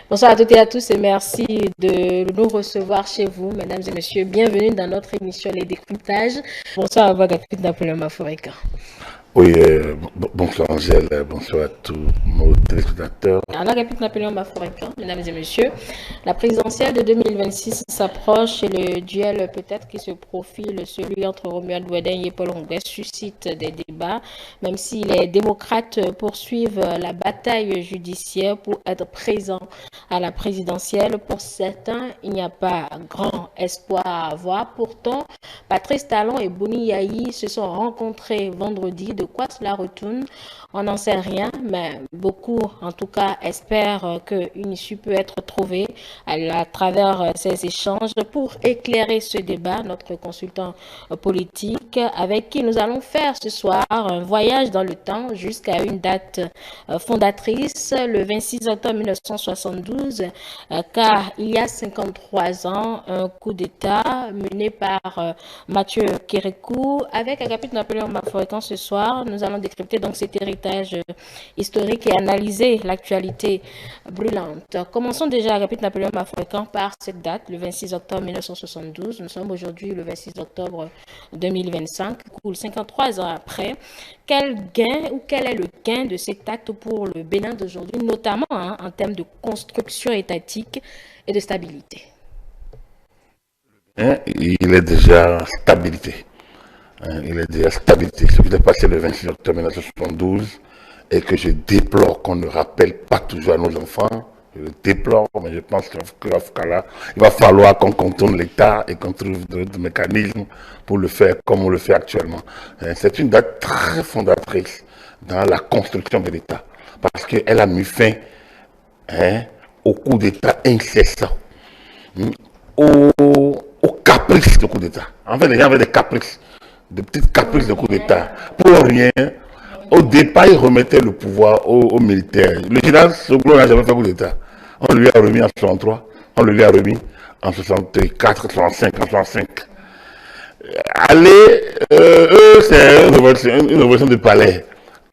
Bonsoir à toutes et à tous et merci de nous recevoir chez vous, mesdames et messieurs. Bienvenue dans notre émission Les Décryptages. Bonsoir à vous, Agapit Napoléon Maforeka. Oui, bonsoir Angèle, bonsoir à tous nos téléspectateurs. Alors, Agapit Napoléon Maforeka, mesdames et messieurs, la présidentielle de 2026 s'approche et le duel peut-être qui se profile, celui entre Romuald Ouedden et Paul Ronguet, suscite des débats, même si les démocrates poursuivent la bataille judiciaire pour être présents à la présidentielle. Pour certains, il n'y a pas grand espoir à avoir. Pourtant, Patrice Talon et Boni Yahi se sont rencontrés vendredi. De quoi cela retourne? On n'en sait rien, mais beaucoup, en tout cas, espèrent qu'une issue peut être trouvée à travers ces échanges. Pour éclairer ce débat, notre consultant politique, avec qui nous allons faire ce soir un voyage dans le temps jusqu'à une date fondatrice, le 26 octobre 1972, car il y a 53 ans, un coup d'État mené par Mathieu Kérékou. Avec Agapit Napoléon Maforekan ce soir, nous allons décrypter donc cet héritage historique et analyser l'actualité brûlante. Commençons déjà, Agapit Napoléon Maforekan, par cette date, le 26 octobre 1972. Nous sommes aujourd'hui le 26 octobre 2025, cool 53 ans après. Quel gain ou quel est le gain de cet acte pour le Bénin d'aujourd'hui, notamment en termes de construction étatique et de stabilité? Il est déjà stabilité. Il est déjà stabilité. Ce qui est passé le 26 octobre 1972 et que je déplore qu'on ne rappelle pas toujours à nos enfants. Je le déplore, mais je pense qu'il va falloir qu'on contourne l'État et qu'on trouve d'autres mécanismes pour le faire comme on le fait actuellement. C'est une date très fondatrice dans la construction de l'État parce qu'elle a mis fin au coup d'État incessant, au caprice de coup d'État. En fait, les gens avaient des caprices, de petites caprices de coup d'État. Pour rien, au départ, ils remettaient le pouvoir aux militaires. Le général Soglo n'a jamais fait coup d'État. On lui a remis en 63, on lui a remis en 64, 65, en 65. Allez, eux, c'est une révolution de palais.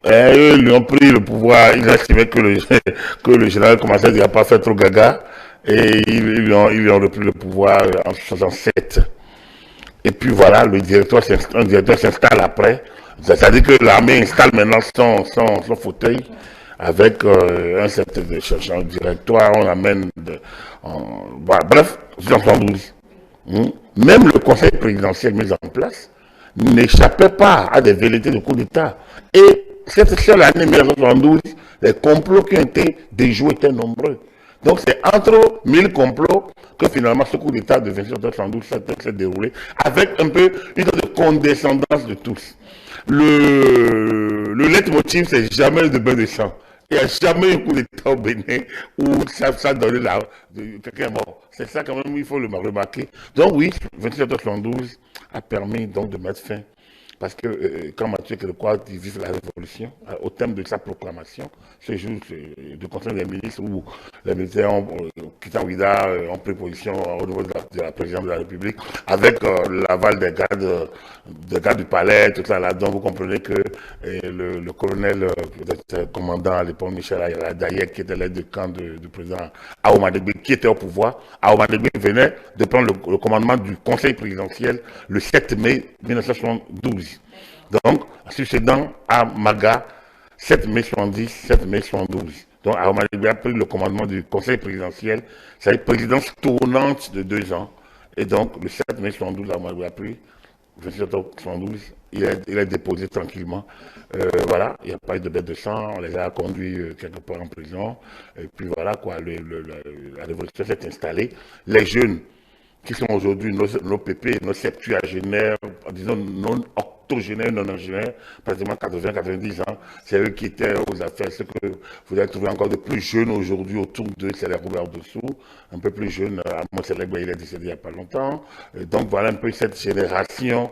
Eux, ils lui ont pris le pouvoir, ils estimaient que le général commençait à dire pas faire trop gaga, et ils lui ont repris le pouvoir en 67. Et puis voilà, un directeur s'installe après. C'est-à-dire que l'armée installe maintenant son fauteuil avec un certain de directoire, on amène voilà, bref, 1972. Même le conseil présidentiel mis en place n'échappait pas à des velléités de coup d'État. Et cette seule année 1972, les complots qui ont été déjoués étaient nombreux. Donc c'est entre 1000 complots que finalement ce coup d'État de 1972 s'est déroulé avec un peu une sorte de condescendance de tous. Le leitmotiv, c'est jamais de bain de sang. Il n'y a jamais eu un coup d'État au Bénin où ça donnait quelqu'un est mort. C'est ça quand même, il faut le remarquer. Donc oui, 2772 a permis donc de mettre fin. Parce que quand Mathieu Kérékou dit vive la révolution, au thème de sa proclamation, ce jour du Conseil des ministres où les militaires quittant Ouida ont pris position au niveau de la présidence de la République, avec l'aval des gardes du palais, tout ça là. Donc vous comprenez que le colonel, commandant à l'époque, Michel Daïek, qui était l'aide de camp du président Aoumadegbe, qui était au pouvoir, Aoumadegbe venait de prendre le commandement du Conseil présidentiel le 7 mai 1972. Donc, succédant à Maga, 7 mai 70, 7 mai 72. Donc, Aoumadegbe a pris le commandement du Conseil présidentiel, c'est une présidence tournante de 2 ans. Et donc, le 7 mai 72, Aoumadegbe a pris 27 octobre 72, il est déposé tranquillement. Voilà, il n'y a pas eu de bête de sang, on les a conduits quelque part en prison. Et puis voilà, quoi, la révolution s'est installée. Les jeunes qui sont aujourd'hui nos PP, nos septuagénaires, disons non octogénaires, non octogénaires, pratiquement 80-90 ans, c'est eux qui étaient aux affaires. Ce que vous allez trouver encore de plus jeunes aujourd'hui autour d'eux, c'est les Robert Dessous, un peu plus jeunes, Amos Selegba, il est décédé il n'y a pas longtemps. Et donc voilà un peu cette génération.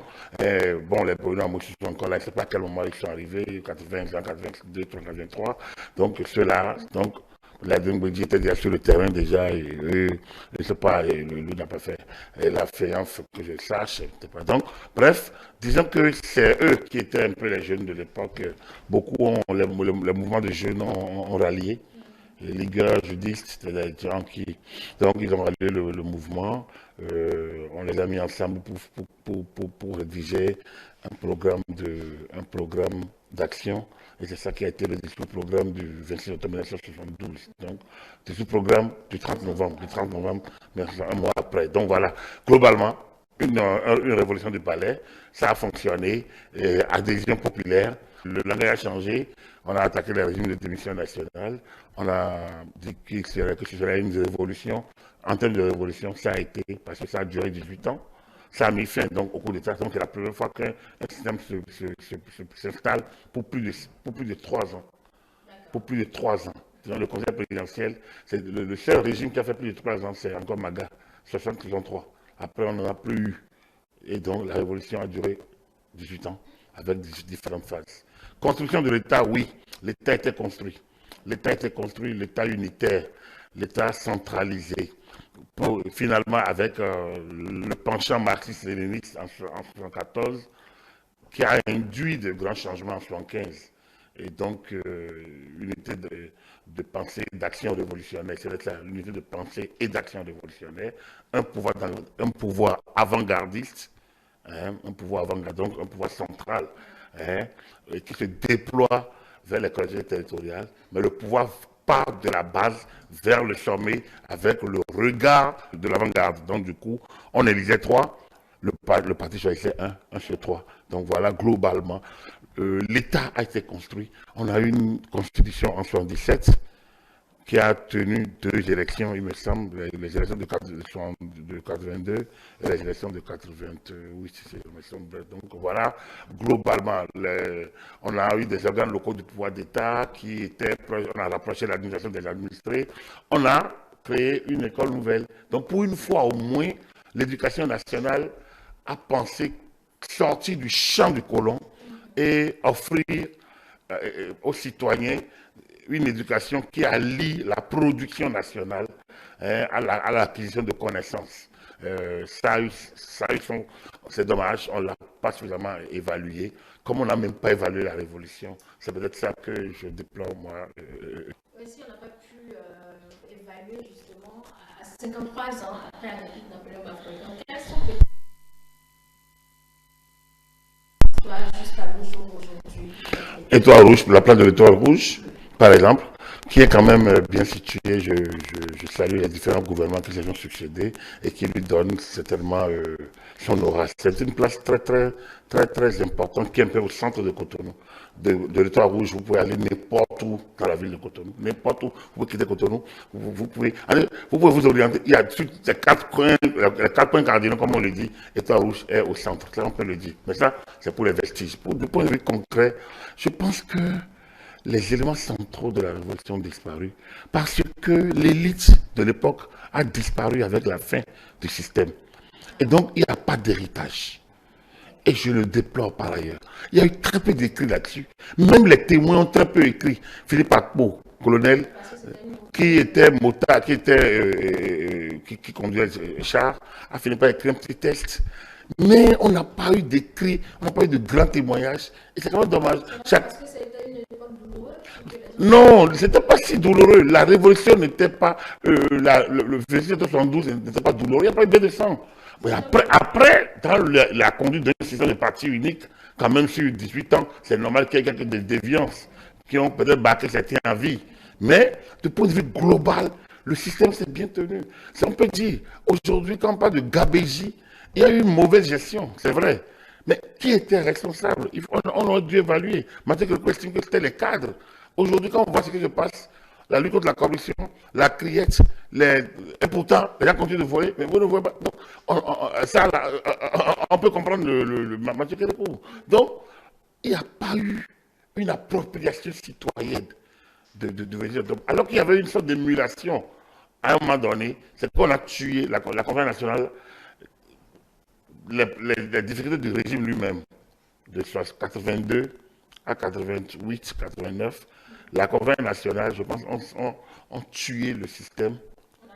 Bon, les Bruno Amos sont encore là, je ne sais pas à quel moment ils sont arrivés, 80 ans, 82, 83. Donc ceux-là, donc la Dengbeji était déjà sur le terrain déjà et je ne sais pas, lui n'a pas fait la faïence que je sache. Donc, bref, disons que c'est eux qui étaient un peu les jeunes de l'époque. Beaucoup ont, les mouvements de jeunes ont rallié. les ligueurs, judistes, c'était des gens qui... Donc, ils ont rallié le mouvement. On les a mis ensemble pour rédiger un programme d'action. Et c'est ça qui a été le discours programme du 26 octobre 1972. Donc, discours programme du 30 novembre, un mois après. Donc voilà, globalement, une révolution du palais, ça a fonctionné, adhésion populaire, le langage a changé, on a attaqué le régime de démission nationale, on a dit que ce serait une révolution. En termes de révolution, ça a été, parce que ça a duré 18 ans, ça a mis fin donc au cours de ça. Donc c'est la première fois qu'un système s'installe pour plus de 3 ans. Pour plus de 3 ans. Dans le conseil présidentiel, c'est le seul régime qui a fait plus de 3 ans, c'est encore Maga, 63. Après, on n'en a plus eu. Et donc, la révolution a duré 18 ans, avec différentes phases. Construction de l'État, oui, l'État était construit. L'État était construit, l'État unitaire, l'État centralisé. Finalement, avec le penchant marxiste-léniniste en 1974, qui a induit de grands changements en 1975. Et donc, l'unité de pensée, d'action révolutionnaire, c'est l'unité de pensée et d'action révolutionnaire, un pouvoir avant-gardiste, hein, un pouvoir avant-gardiste, donc un pouvoir central, hein, qui se déploie vers les collectivités territoriales, mais le pouvoir part de la base vers le sommet avec le regard de l'avant-garde. Donc, du coup, on élisait 3, le parti choisissait un sur 3. Donc voilà, globalement, l'État a été construit. On a eu une constitution en 1977 qui a tenu 2 élections, il me semble, les élections de 82 et les élections de 88, il me semble. Donc voilà, globalement, on a eu des organes locaux du pouvoir d'État qui étaient, on a rapproché l'administration des administrés, on a créé une école nouvelle. Donc pour une fois au moins, l'éducation nationale a pensé sortir du champ du colon et offrir aux citoyens une éducation qui allie la production nationale à l'acquisition de connaissances. C'est dommage, on ne l'a pas suffisamment évalué. Comme on n'a même pas évalué la révolution, c'est peut-être ça que je déplore, moi. Mais si on n'a pas pu évaluer justement à 53 ans après la défaite de Napoléon Bonaparte, quels sont les jusqu'à nos jours aujourd'hui? Étoile rouge, la place de l'étoile rouge, par exemple, qui est quand même bien située. Je salue les différents gouvernements qui se sont succédés et qui lui donnent certainement son aura. C'est une place très importante qui est un peu au centre de Cotonou. De l'étoile rouge, vous pouvez aller n'importe où dans la ville de Cotonou. N'importe où, vous pouvez quitter Cotonou, vous pouvez vous orienter. Il y a les 4 points cardinaux, comme on le dit, étoile rouge est au centre. Ça, on peut le dire. Mais ça, c'est pour les vestiges. Du point de vue concret, je pense que les éléments centraux de la révolution ont disparu parce que l'élite de l'époque a disparu avec la fin du système. Et donc, il n'y a pas d'héritage. Et je le déplore par ailleurs. Il y a eu très peu d'écrits là-dessus. Même les témoins ont très peu écrit. Philippe Akpo, colonel, qui était motard, qui conduisait char, a fini par écrire un petit texte. Mais on n'a pas eu d'écrits, on n'a pas eu de grands témoignages. Et c'est quand même dommage. Parce que c'était une époque douloureuse. Non, ce n'était pas si douloureux. La révolution n'était pas. Le 2772 n'était pas douloureux. Il n'y a pas eu de sang. Mais après, dans la conduite d'un système de parti unique, quand même sur 18 ans, c'est normal qu'il y ait quelques déviances qui ont peut-être battu certains en vie. Mais, du point de vue global, le système s'est bien tenu. On peut dire, aujourd'hui, quand on parle de gabégie, il y a eu une mauvaise gestion, c'est vrai. Mais qui était responsable? On aurait dû évaluer. Mathieu Crépeau estime que c'était les cadres. Aujourd'hui, quand on voit ce qui se passe, la lutte contre la corruption, la criette, et pourtant, les gens continuent de voler, mais vous ne voyez pas. Donc, on peut comprendre le Mathieu Crépeau. Donc, il n'y a pas eu une appropriation citoyenne alors qu'il y avait une sorte d'émulation. À un moment donné, c'est qu'on a tué la Conférence nationale, les difficultés du régime lui-même, de 82 à 88, 89, la Conférence nationale, je pense, ont tué le système.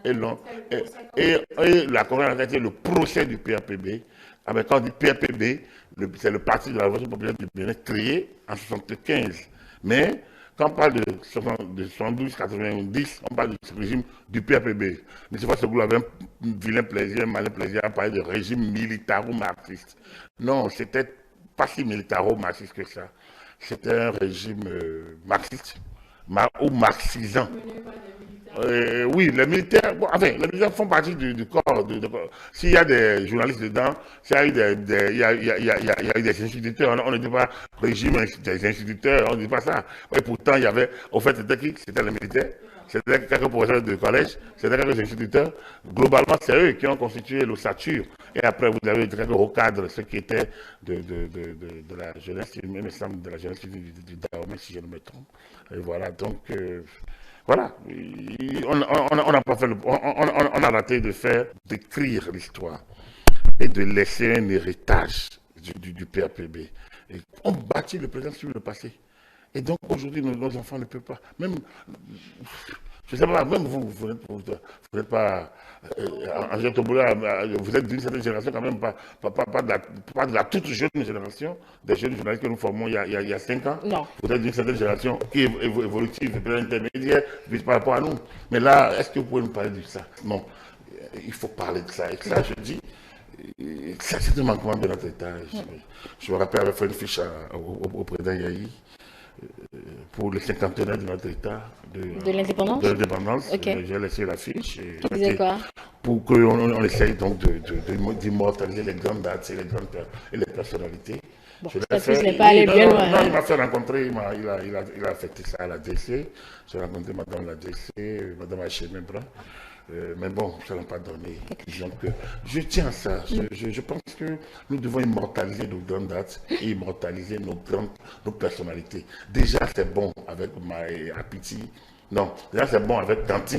Et la Conférence nationale était le procès du PAPB. Ah, mais quand on dit PAPB, c'est le Parti de la Révolution populaire du Bénin, créé en 1975. Mais quand on parle de 72-90, on parle du régime du PAPB. Mais c'est pas ce groupe avait un vilain plaisir, un malin plaisir à parler de régime militaro-marxiste. Non, c'était pas si militaro-marxiste que ça. C'était un régime marxiste ou marxisant. Oui, les militaires, bon, enfin, les militaires font partie du corps. S'il y a des journalistes dedans, s'il y a eu il y a eu des instituteurs, on ne dit pas régime des instituteurs, on ne dit pas ça. Et pourtant, il y avait, au fait, c'était qui? C'était les militaires, c'était quelques professeurs de collège, c'était quelques instituteurs. Globalement, c'est eux qui ont constitué l'ossature. Et après, vous avez quelques recadres, ceux qui étaient de la jeunesse, il me semble, de la jeunesse du Dahomey, si je ne me trompe. Et voilà, donc... voilà, on n'a pas fait on a raté de faire, d'écrire l'histoire et de laisser un héritage du PAPB. Et on bâtit le présent sur le passé. Et donc aujourd'hui, nos enfants ne peuvent pas. Même, je ne sais pas, même vous n'êtes pas, Angèle Tobola, vous êtes d'une certaine génération quand même, pas de la toute jeune génération, des jeunes journalistes que nous formons il y a 5 ans. Non. Vous êtes d'une certaine génération qui est évolutive, peut-être intermédiaire, par rapport à nous. Mais là, est-ce que vous pouvez nous parler de ça? Non. Il faut parler de ça. Et ça, je dis, ça c'est un manquement de notre État. Je me rappelle avoir fait une fiche au président Yahi pour le cinquantenaire de notre État de l'indépendance. De l'indépendance. Okay. J'ai laissé la fiche. Qui disait quoi? Pour qu'on essaye donc d'immortaliser les grandes dates et les personnalités. Bon, ça n'est pas allé bien loin. Non, il m'a fait rencontrer, il a affecté ça à la DC. J'ai rencontré madame la DC, madame Hachem Bras. Mais bon, ça n'a pas donné. Disons que je tiens à ça. Je pense que nous devons immortaliser nos grandes dates et immortaliser nos personnalités. Déjà, c'est bon avec Apiti. Non, déjà, c'est bon avec Tanti.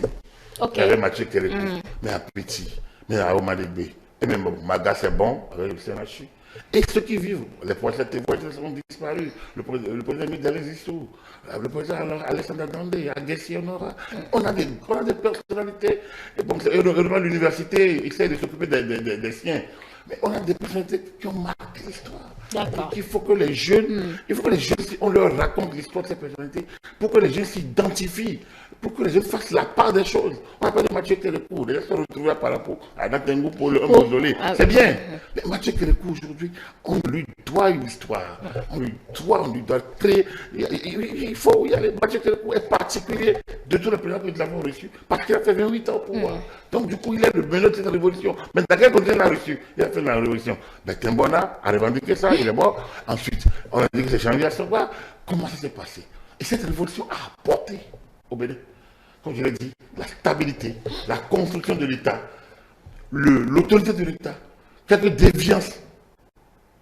Okay. Avec Mathieu Kérékou. Mais Apiti, mais à Omadegbe. Et même bon, Maga, c'est bon avec le CNHU. Et ceux qui vivent, les prophètes et voisins ont disparu. Le président Midalé Zissou, le président Alexandre Dandé, Aguessi Honora. On a des personnalités. Et bon, l'université essaie de s'occuper des siens. Mais on a des personnalités qui ont marqué l'histoire. D'accord. Il faut que les jeunes, on leur raconte l'histoire de ces personnalités pour que les jeunes s'identifient, pour que les jeunes fassent la part des choses. On a parlé de Mathieu Kérékou, les gens se retrouvent à Parapo, à Natengo pour le mausolée. C'est bien. Mais Mathieu Kérékou, aujourd'hui, on lui doit une histoire. On lui doit créer. Il faut y aller. Mathieu Kérékou est particulier de tous les présidents que nous avons reçus parce qu'il a fait 28 ans au pouvoir. Donc, du coup, il est le meneur de cette révolution. Mais dans quel côté il a reçu? Il a fait la révolution. Mais Timbona a revendiqué ça, il est mort. Ensuite, on a dit que c'est changé à Sogba. Comment ça s'est passé? Et cette révolution a apporté au Bénin, comme je l'ai dit, la stabilité, la construction de l'État, l'autorité de l'État, quelques déviances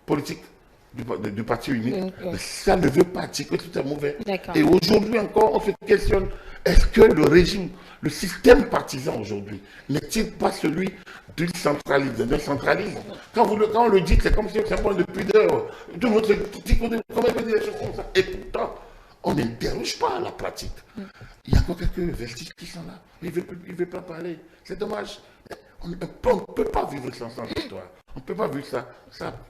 politiques du parti unique. Mais ça ne veut pas dire que tout est mauvais. Et aujourd'hui encore, on se questionne, est-ce que le régime, le système partisan aujourd'hui, n'est-il pas celui d'un centralisme? Quand on le dit, c'est comme si c'est un point de pudeur. Tout le monde se dit comment il peut dire des choses comme ça. Et pourtant, on n'interroge pas la pratique. Il y a encore quelques vestiges qui sont là. Il ne veut pas parler. C'est dommage. On ne peut pas vivre sans histoire. On ne peut pas vivre ça.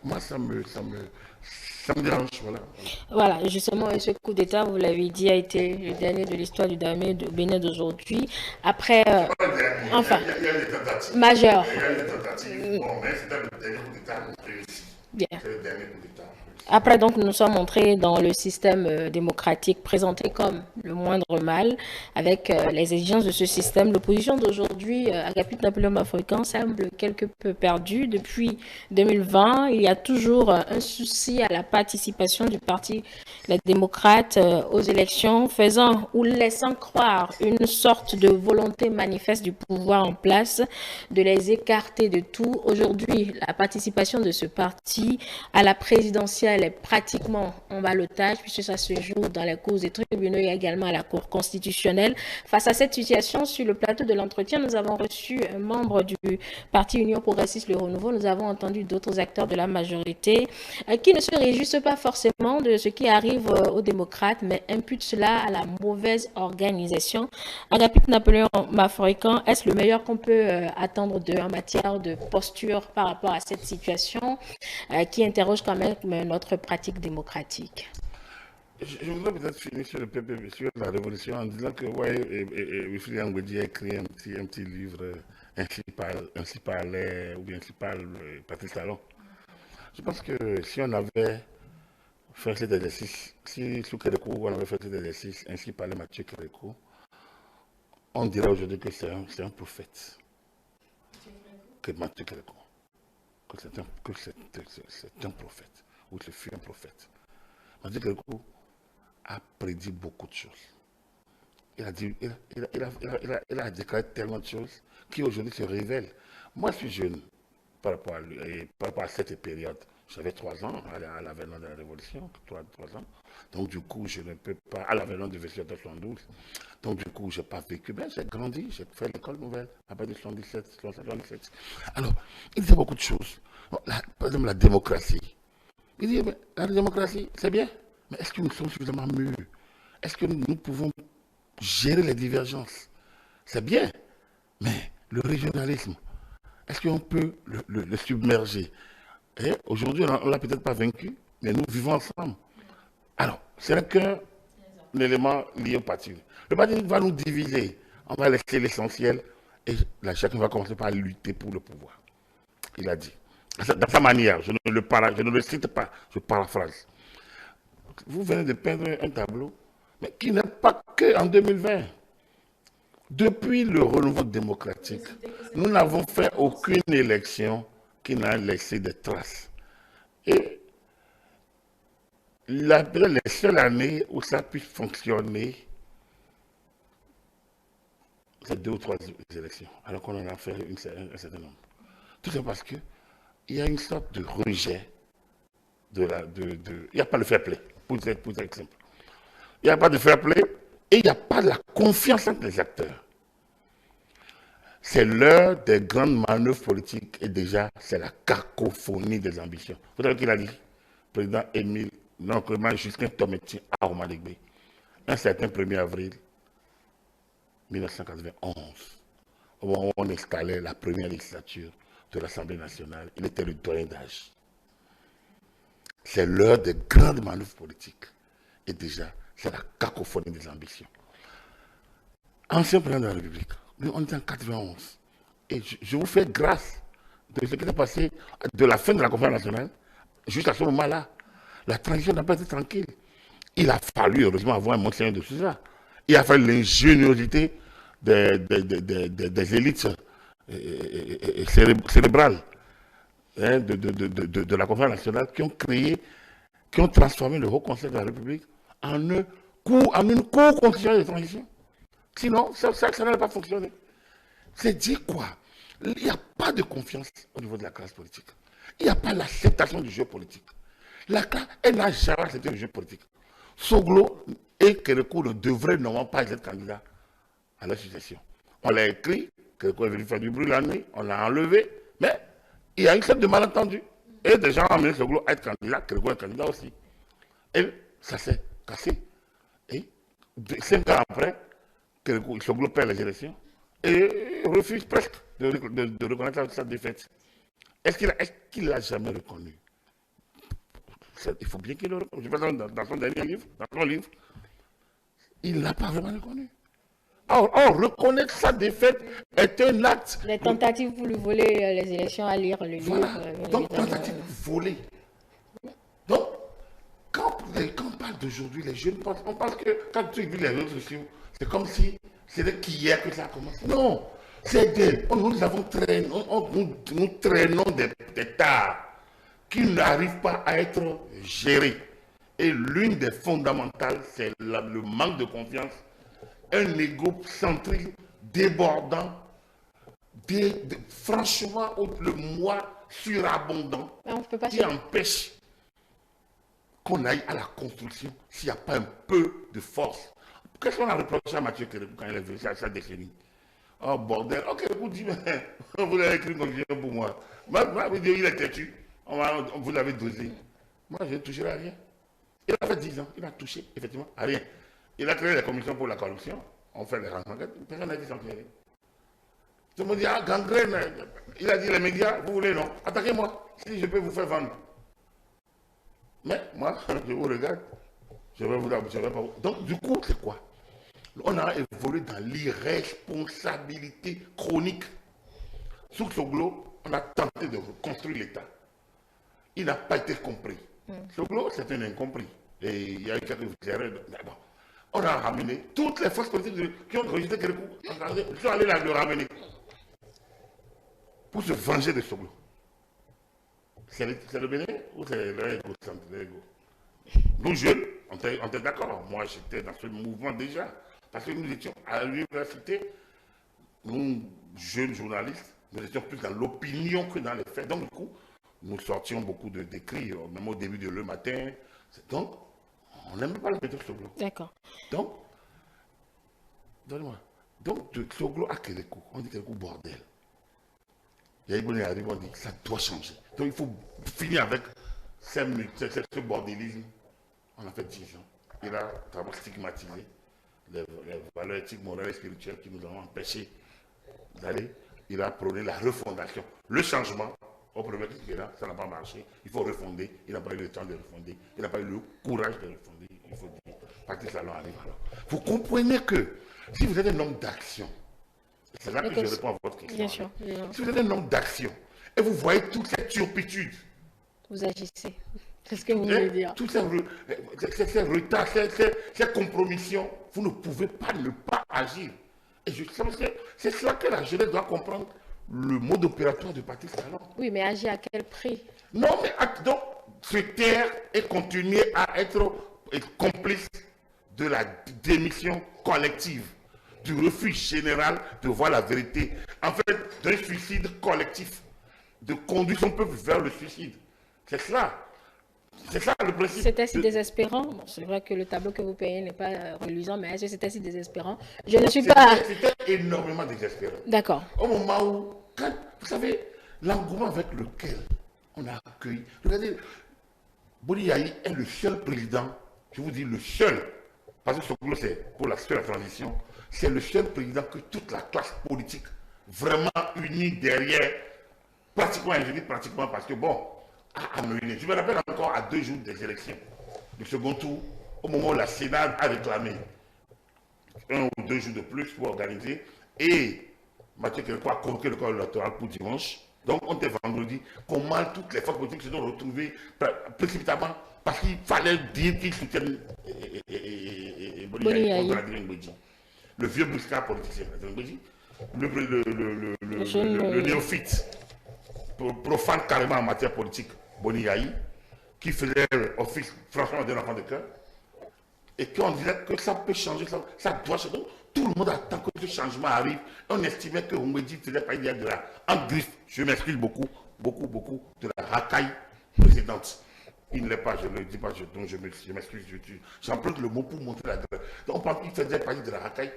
Moi, ça me dérange. Voilà, justement, ce coup d'État, vous l'avez dit, a été le dernier de l'histoire du Dahomey de Bénin d'aujourd'hui. Après, enfin, il y a des tentatives. Majeures. Il y a des tentatives. Bon, mais c'était le dernier coup d'État réussi. Bien. C'est le dernier coup d'État. Après, donc, nous sommes entrés dans le système démocratique présenté comme le moindre mal. Avec les exigences de ce système, l'opposition d'aujourd'hui, Agapit Napoléon Mafoikan, semble quelque peu perdue. Depuis 2020, il y a toujours un souci à la participation du Parti les démocrates aux élections, faisant ou laissant croire une sorte de volonté manifeste du pouvoir en place de les écarter de tout. Aujourd'hui, la participation de ce parti à la présidentielle est pratiquement en ballottage puisque ça se joue dans les cours des tribunaux et également à la Cour constitutionnelle. Face à cette situation, sur le plateau de l'entretien, nous avons reçu un membre du Parti Union Progressiste Le Renouveau. Nous avons entendu d'autres acteurs de la majorité qui ne se réjouissent pas forcément de ce qui arrive aux démocrates, mais imputent cela à la mauvaise organisation. Agapit Napoléon Mafoikan, est-ce le meilleur qu'on peut attendre d'eux en matière de posture par rapport à cette situation qui interroge quand même notre pratique démocratique? Je voudrais peut-être finir sur le PPP, sur la révolution, en disant que, ouais, Wilfried Ngwedi a écrit un petit livre, ainsi parlait, ou bien ainsi parle Patrice Talon. Je pense que si on avait fait cet exercice, si sous Kérékou, on avait fait cet exercice, ainsi parlait Mathieu Kérékou, on dirait aujourd'hui que c'est un prophète, que Mathieu Kérékou, c'est un prophète, ou qu'il fut un prophète. Mathieu Kérékou a prédit beaucoup de choses. Il a déclaré tellement de choses qui aujourd'hui se révèlent. Moi, je suis jeune par rapport à, lui, et par rapport à cette période. J'avais 3 ans à l'avènement de la Révolution, 3 ans. Donc, du coup, je ne peux pas, à l'avènement de 1972. Donc, du coup, je n'ai pas vécu. Ben, j'ai grandi, j'ai fait l'école nouvelle à partir de 77. Alors, il disait beaucoup de choses. Par exemple, la démocratie. Il dit, mais la démocratie, c'est bien, mais est-ce que nous sommes suffisamment mûrs? Est-ce que nous pouvons gérer les divergences? C'est bien, mais le régionalisme, est-ce qu'on peut le submerger? Et aujourd'hui, on ne l'a peut-être pas vaincu, mais nous vivons ensemble. Alors, c'est qu'un élément lié au parti. Le parti va nous diviser. On va laisser l'essentiel et là, chacun va commencer par lutter pour le pouvoir. Il a dit. Dans sa manière, je ne le cite pas, je paraphrase. Vous venez de peindre un tableau, mais qui n'est pas qu'en 2020. Depuis le renouveau démocratique, nous n'avons fait aucune élection qui n'a laissé des traces. Et les seules années où ça puisse fonctionner, c'est 2 ou 3 élections, alors qu'on en a fait un certain nombre. Tout ça parce qu'il y a une sorte de rejet il n'y a pas de fair play, pour exemple. Il n'y a pas de fair play et il n'y a pas de la confiance entre les acteurs. C'est l'heure des grandes manœuvres politiques et déjà, c'est la cacophonie des ambitions. Vous savez qu'il a dit, le président Émile, non, Justin Tometti à Romaligbe, un certain 1er avril 1991, au moment où on installait la première législature de l'Assemblée nationale, il était le doyen d'âge. C'est l'heure des grandes manœuvres politiques. Et déjà, c'est la cacophonie des ambitions. Ancien président de la République, on était en 91. Et je vous fais grâce de ce qui s'est passé de la fin de la conférence nationale jusqu'à ce moment-là. La transition n'a pas été tranquille. Il a fallu, heureusement, avoir un Monseigneur de Sousa. Il a fallu l'ingéniosité des élites cérébrales de la conférence nationale qui ont transformé le Haut Conseil de la République en une co-constitution de transition. Sinon, ça n'allait pas fonctionner. C'est dire quoi? Il n'y a pas de confiance au niveau de la classe politique. Il n'y a pas l'acceptation du jeu politique. La classe, elle n'a jamais accepté le jeu politique. Soglo et Kérékou ne devraient normalement pas être candidats à la succession. On l'a écrit, Kérékou est venu faire du bruit la nuit, on l'a enlevé, mais il y a une sorte de malentendu. Et des gens ont amené Soglo à être candidat, Kérékou est candidat aussi. Et ça s'est cassé. Et 5 ans après, Soglo perd les élections et refuse presque de reconnaître sa défaite. Est-ce qu'il l'a jamais reconnu? Il faut bien qu'il le reconnaisse. Je pense dans son dernier livre, dans son livre, il ne l'a pas vraiment reconnu. Or, reconnaître sa défaite est un acte. Les tentatives pour lui voler les élections à lire le livre. Donc, tentative pour voler. Donc, quand on parle d'aujourd'hui, les jeunes pensent, on pense que quand tu vis les réseaux sociaux, c'est comme si c'était qu'hier que ça a commencé. Non, nous avons traîné, nous traînons des tares qui n'arrivent pas à être gérés. Et l'une des fondamentales, c'est le manque de confiance, un égocentrique débordant, franchement, le moi surabondant, qui empêche qu'on aille à la construction s'il n'y a pas un peu de force. Qu'est-ce qu'on a reproché à Mathieu Kérékou quand il est venu à sa décennie? Oh bordel, ok, vous dites, vous l'avez écrit comme pour moi. Moi, il est têtu. Vous l'avez dosé. Moi, je ne toucherai à rien. Il a fait 10 ans, il a touché, effectivement, à rien. Il a créé les commissions pour la corruption. On fait les rencontres. Personne n'a dit sanctionner. Tout le monde dit, ah, gangrène. Il a dit, les médias, vous voulez, non? Attaquez-moi, si je peux vous faire vendre. Mais moi, je vous regarde. Je vais vous je vais pas vous... Donc, du coup, c'est quoi? On a évolué dans l'irresponsabilité chronique. Sous Soglo, on a tenté de reconstruire l'État. Il n'a pas été compris. Soglo, c'est un incompris. Et il y a eu quelques erreurs. On a ramené toutes les forces politiques qui ont rejeté Kérékou. Ils sont allés là le ramener pour se venger de Soglo. C'est le Bénin ou c'est l'ego? Nous jeunes, on était d'accord. Moi, j'étais dans ce mouvement déjà. Parce que nous étions à l'université, nous, jeunes journalistes, nous étions plus dans l'opinion que dans les faits. Donc, du coup, nous sortions beaucoup d'écrits, même au début de le matin. Donc, on n'aimait pas le méthode Soglo. D'accord. Donc, donne-moi. Donc, de Soglo à Kérékou, on dit Kérékou bordel. Yaïbouni arrive, on dit que ça doit changer. Donc, il faut finir avec ce bordélisme. On a fait 10 ans. Il a d'abord stigmatisé les valeurs éthiques, morales et spirituelles qui nous ont empêchés d'aller. Il a prôné la refondation. Le changement, au premier truc qui est là, ça n'a pas marché. Il faut refonder. Il n'a pas eu le temps de refonder. Il n'a pas eu le courage de refonder. Il faut dire. Patrice Talon arrive alors. Vous comprenez que si vous êtes un homme d'action, c'est là que je réponds à votre question. Bien sûr. Si vous êtes un homme d'action et vous voyez toute cette turpitude, vous agissez. C'est ce que vous voulez dire. Tous ces retards, ces compromissions, vous ne pouvez pas ne pas agir. Et c'est cela que la jeunesse doit comprendre, le mode opératoire de Patrice Talon. Oui, mais agir à quel prix? Non, mais donc, se taire et continuer à être complice de la démission collective, du refus général de voir la vérité, en fait, d'un suicide collectif, de conduire son peuple vers le suicide. C'est cela. C'est ça le principe. C'était si désespérant. Bon, c'est vrai que le tableau que vous payez n'est pas reluisant, mais est-ce que c'était si désespérant? Je ne suis pas... C'était énormément désespérant. D'accord. Au moment où, vous savez, l'engouement avec lequel on a accueilli... Regardez, Boni Yayi est le seul président, je vous dis le seul, parce que Soglo c'est pour la transition, c'est le seul président que toute la classe politique vraiment unie derrière, pratiquement, je dis pratiquement parce que bon, à mener. Je me rappelle encore à 2 jours des élections, du second tour, au moment où la Sénat a réclamé 1 ou 2 jours de plus pour organiser, et Mathieu Kérékou a convoqué le corps électoral pour dimanche. Donc on était vendredi, comment toutes les forces politiques se sont retrouvées précipitamment parce qu'il fallait dire qu'ils soutiennent Boni contre Adrien Mbedji. Le vieux bruscard politicien, Adrien Mbedji, le néophyte, profane carrément en matière politique, Boni Yayi, qui faisait office franchement d'un enfant de cœur, et qu'on disait que ça peut changer, ça doit changer. Tout le monde attend que ce changement arrive. On estimait que Mbedji faisait pas de la, en griffe, je m'excuse beaucoup, de la racaille précédente. Il ne l'est pas, je ne le dis pas, donc je m'excuse, j'emprunte le mot pour montrer la grève. Donc on pense qu'il faisait partie de la racaille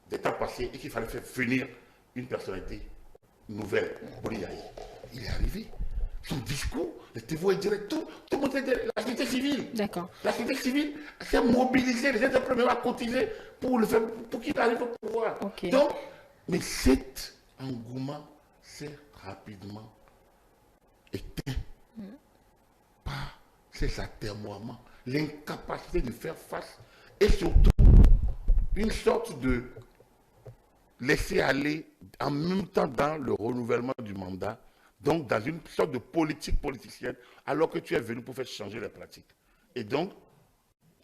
des temps passés et qu'il fallait faire venir une personnalité nouvelle, Boni Yayi. Il est arrivé. Son discours, le témoin direct, tout le monde était la société civile. D'accord. La société civile s'est mobilisée, les entrepreneurs à cotiser pour le faire, pour qu'il arrive au pouvoir. Okay. Donc, mais cet engouement s'est rapidement éteint par ces atermoiements, l'incapacité de faire face et surtout une sorte de laisser aller en même temps dans le renouvellement du mandat, donc dans une sorte de politique politicienne, alors que tu es venu pour faire changer les pratiques. Et donc,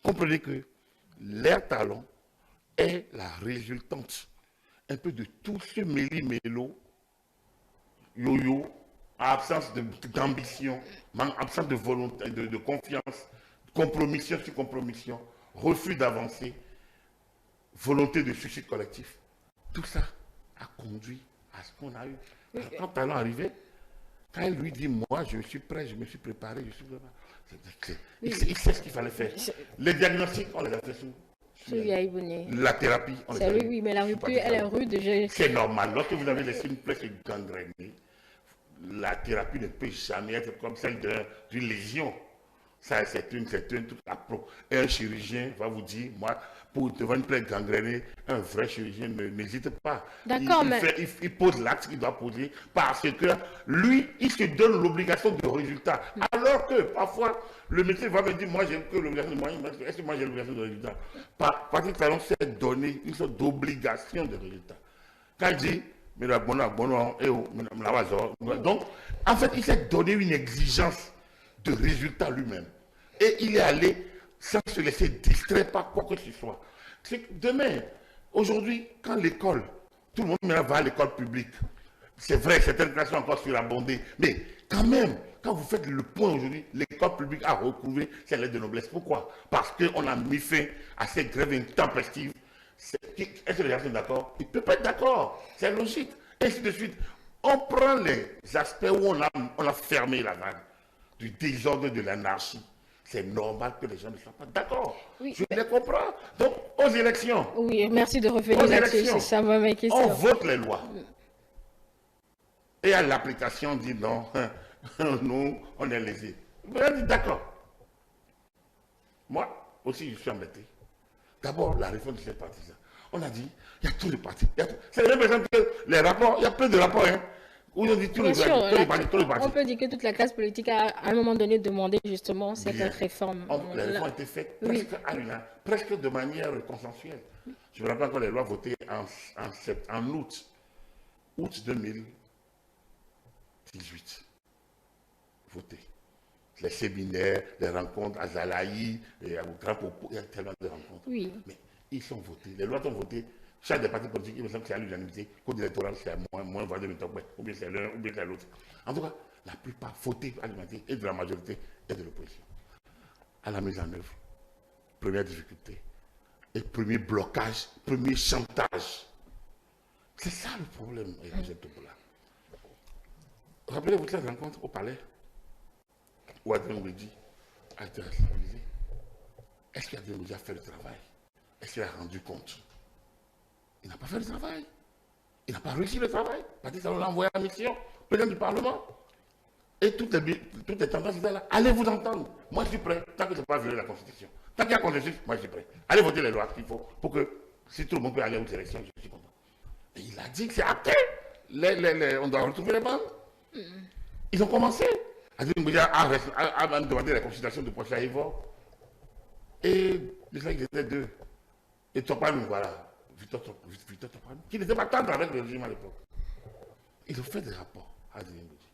comprenez que l'ère Talon est la résultante un peu de tout ce méli-mélo, yo-yo, absence d'ambition, absence de volonté, de confiance, compromission sur compromission, refus d'avancer, volonté de suicide collectif. Tout ça a conduit à ce qu'on a eu. Quand Talon arrivait, quand il lui dit, moi, je suis prêt, je me suis préparé, je suis préparé. Il sait ce qu'il fallait faire. Les diagnostics, on les a fait sous la thérapie, on les a fait. Oui, mais la rupture, elle est rude. C'est normal. Lorsque vous avez laissé une plaie gangrénée, la thérapie ne peut jamais être comme celle d'une lésion. Ça, c'est un truc à pro. Et un chirurgien va vous dire, moi, pour devant une plaie gangrénée, un vrai chirurgien n'hésite pas. D'accord, mais... Il pose l'acte qu'il doit poser parce que lui, il se donne l'obligation de résultat. Alors que parfois, le médecin va me dire, moi, j'ai que l'obligation de moyen, est-ce que moi j'ai l'obligation de résultat? Parce que nous s'est donné une sorte d'obligation de résultat. Quand il dit, mais la bonne, donc, en fait, il s'est donné une exigence de résultat lui-même. Et il est allé sans se laisser distraire par quoi que ce soit. C'est que demain, aujourd'hui, quand l'école, tout le monde maintenant va à l'école publique, c'est vrai, certaines classes sont encore surabondées, mais quand même, quand vous faites le point aujourd'hui, l'école publique a retrouvé ses lettres de noblesse. Pourquoi? Parce qu'on a mis fin à ces grèves intempestives. Est-ce que les gens sont d'accord? Ils ne peuvent pas être d'accord. C'est logique. Et ainsi de suite. On prend les aspects où on a fermé la vanne du désordre, de l'anarchie. C'est normal que les gens ne soient pas d'accord. Oui. Je les comprends. Donc, aux élections. Oui, merci de revenir là-dessus. C'est ça ma question. On vote les lois. Et à l'application, on dit non, nous, on est lésés. Vous avez dit d'accord. Moi aussi, je suis embêté. D'abord, la réforme de ces partisans. On a dit, il y a tous les partis. C'est la même personne que les rapports, il y a plein de rapports, hein. Où ils ont dit tous les partis. On peut dire que toute la classe politique a, à un moment donné, demandé justement cette réforme. La réforme a été faite presque, presque de manière consensuelle. Je me rappelle encore les lois votées en août 2018. Votées. Les séminaires, les rencontres à Zalaï, et à Grand Popo, il y a tellement de rencontres. Oui. Mais ils sont votés, les lois sont votées. Chaque des partis politiques, il me semble que c'est à l'unanimité. Code électoral, c'est moins voix de Mitokwe, ou bien c'est l'un, ou bien c'est l'autre. En tout cas, la plupart votés à l'unanimité et de la majorité et de l'opposition. À la mise en œuvre, première difficulté. Et premier blocage, premier chantage. C'est ça le problème avec cette là. Rappelez-vous de cette rencontre au palais où Adrien Mbedi a été responsabilisé. Est-ce qu'Adrien Mbedi a fait le travail? Est-ce qu'il a rendu compte? Il n'a pas fait le travail. Il n'a pas réussi le travail. Parce que ça l'a envoyé en mission, président du Parlement. Et toutes les tendances étaient là. Allez vous entendre. Moi, je suis prêt. Tant que je ne pas violer la Constitution. Tant qu'il y a Constitution, moi, je suis prêt. Allez voter les lois qu'il faut pour que, si tout le monde peut aller aux élections, je suis content. Et il a dit que c'est acté. On doit retrouver les bandes. Ils ont commencé. Adrien Mbedi a même demandé la consultation de Prochain Ivor. Et les gens, ils étaient deux. Et Topan, voilà. Victor Topan, qui n'était pas tendre avec le régime à l'époque. Ils ont fait des rapports à Adrien Mbedi.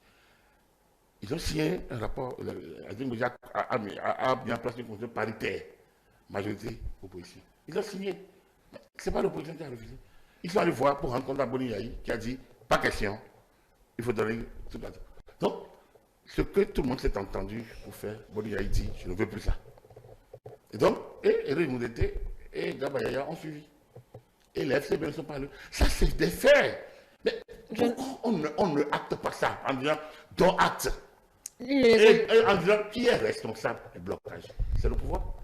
Ils ont signé un rapport. Adrien Mbedi a mis en place une constitution paritaire. Majorité, opposition. Ils ont signé. Ce n'est pas l'opposition qui a refusé. Ils sont allés voir pour rencontrer Boni Yahi qui a dit pas question. Il faut donner tout ça. Donc, ce que tout le monde s'est entendu pour faire, Boni Yahi dit je ne veux plus ça. Et donc, Eric Moudete et Gabayaya ont suivi. Et les FCB ne sont pas là. Ça, c'est des faits. Mais pourquoi on ne acte pas ça en disant dont acte et en disant qui est responsable du blocage? C'est le pouvoir.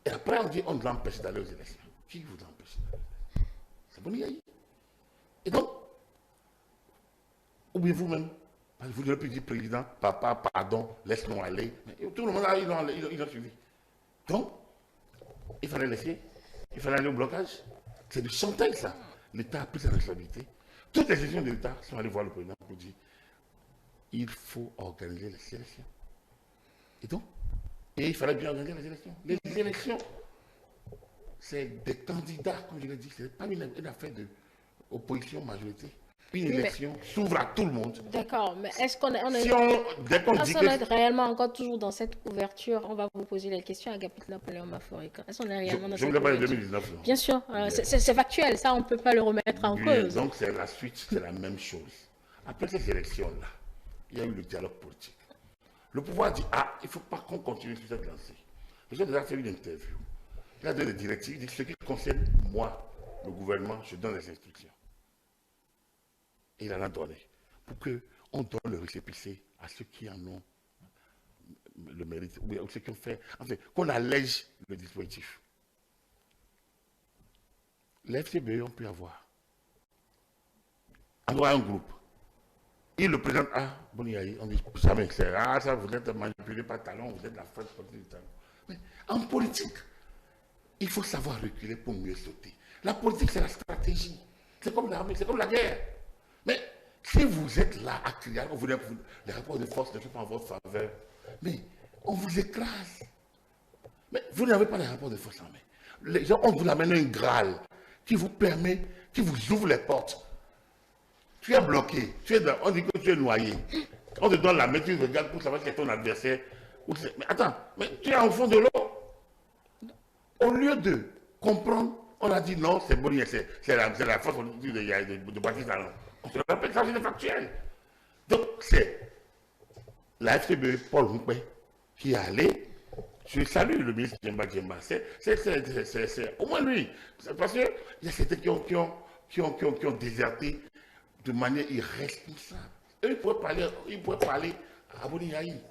Et après, on dit on l'empêche d'aller aux élections. Qui vous empêche d'aller aux élections? C'est Boni Yahi. Et donc, ou bien vous-même, vous ne plus dire président, papa, pardon, laisse-nous aller. Mais tout le monde, ils ont suivi. Donc, il fallait laisser, il fallait aller au blocage. C'est du chantage, ça. L'État a pris sa responsabilité. Toutes les décisions de l'État sont allées voir le président pour dire il faut organiser les élections. Et donc, il fallait bien organiser les élections. Les élections, c'est des candidats, comme je l'ai dit, ce n'est pas une affaire d'opposition majorité. Une élection s'ouvre à tout le monde. D'accord, mais est-ce qu'on est, est réellement encore toujours dans cette ouverture? On va vous poser les questions à Agapit Napoléon Maforika. Est-ce qu'on est réellement dans cette ouverture? Je ne voulais pas en 2019. Non. Bien sûr, c'est factuel, ça on ne peut pas le remettre en cause. Donc c'est la suite, c'est la même chose. Après ces élections-là, il y a eu le dialogue politique. Le pouvoir dit, il ne faut pas qu'on continue sur cette lancée. J'ai déjà fait une interview. Il a donné des directives, il dit, ce qui concerne moi, le gouvernement, je donne les instructions. Et il en a donné pour qu'on donne le récépissé à ceux qui en ont le mérite, ou ceux qui ont fait, enfin, qu'on allège le dispositif. Les FCBE ont pu avoir un groupe il le présente à Boniaï. On dit jamais, ça vous êtes manipulé par talent, vous êtes la fête politique du talent. Mais en politique, il faut savoir reculer pour mieux sauter. La politique, c'est la stratégie. C'est comme l'armée, c'est comme la guerre. Mais si vous êtes là à crier, les rapports de force ne sont pas en votre faveur, mais on vous écrase. Mais vous n'avez pas les rapports de force en main. Les gens, on vous amène un Graal qui vous permet, qui vous ouvre les portes. Tu es bloqué, on dit que tu es noyé. On te donne la main, tu regardes pour savoir si c'est ton adversaire. Mais attends, mais tu es au fond de l'eau. Au lieu de comprendre, on a dit non, c'est bon, c'est la force de Baptiste Talon. On se rappelle ça, c'est factuel. Donc, c'est la FCB, Paul Roumpé, qui est allé. Je salue le ministre Djemba Djemba. C'est au moins lui. Parce qu'il y a certains qui ont déserté de manière irresponsable. Eux, ils pourraient parler à Boniaï.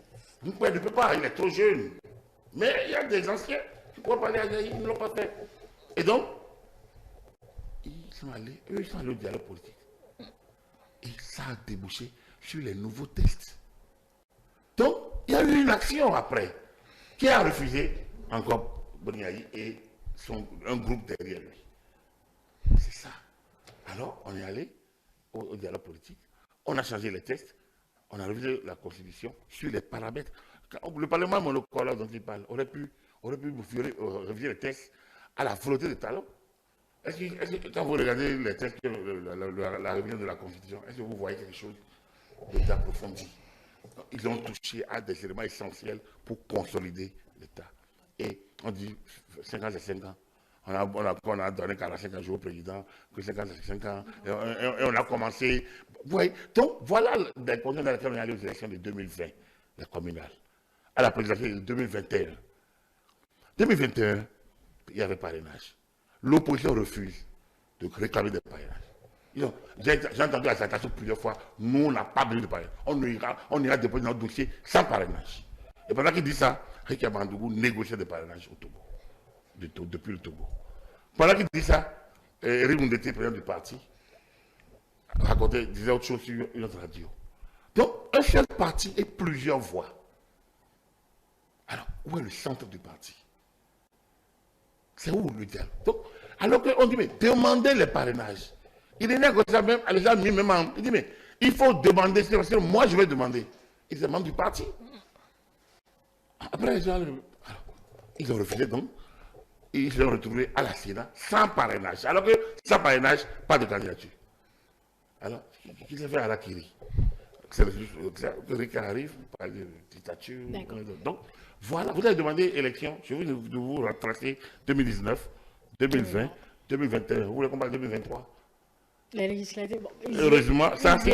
Roumpé ne peut pas, il est trop jeune. Mais il y a des anciens qui pourraient parler à Yaï, ils ne l'ont pas fait. Et donc, ils sont allés au dialogue politique. Et ça a débouché sur les nouveaux tests. Donc, il y a eu une action après. Qui a refusé encore Boniaï et un groupe derrière lui. C'est ça. Alors, on est allé au dialogue politique, on a changé les textes, on a révisé la Constitution sur les paramètres. Le Parlement monocole dont il parle aurait pu réviser les textes à la volonté de Talon. Est-ce que quand vous regardez les textes, la révision de la Constitution, est-ce que vous voyez quelque chose d'approfondi? Ils ont touché à des éléments essentiels pour consolider l'État. Et on dit 5 ans, c'est 5 ans. On a donné 45 ans au président, que 5 ans, c'est 5 ans. Et on a commencé. Vous voyez, donc voilà les conditions dans lesquelles on est allé aux élections de 2020, les communales, à la présidentielle de 2021. 2021, il y avait parrainage. L'opposition refuse de réclamer des parrainages. J'ai entendu la citation plusieurs fois. Nous, on n'a pas besoin de parrainage. On ira déposer notre dossier sans parrainage. Et pendant qu'il dit ça, Ricky Abandougou négocie des parrainages au Togo. Depuis le Togo. Pendant qu'il dit ça, Eric Moundete, président du parti, disait autre chose sur une autre radio. Donc, un seul parti et plusieurs voix. Alors, où est le centre du parti? C'est où le dialogue? Donc, alors qu'on dit, mais demandez les parrainages. Il est né comme ça même, les gens mis même en. Il dit, mais il faut demander, sinon moi je vais demander. Ils demandent du parti. Après, les gens, ils ont refusé donc. Ils se sont retrouvés à la Sénat sans parrainage. Alors que sans parrainage, pas de candidature. Alors, qui s'est fait à la Kiri? C'est le qui arrive, parle de dictature. Donc, voilà, vous avez demandé élection. Je vais vous retracer 2019, 2020, 2021. Vous voulez qu'on parle de 2023? Les législatives. Bon, heureusement, ça, si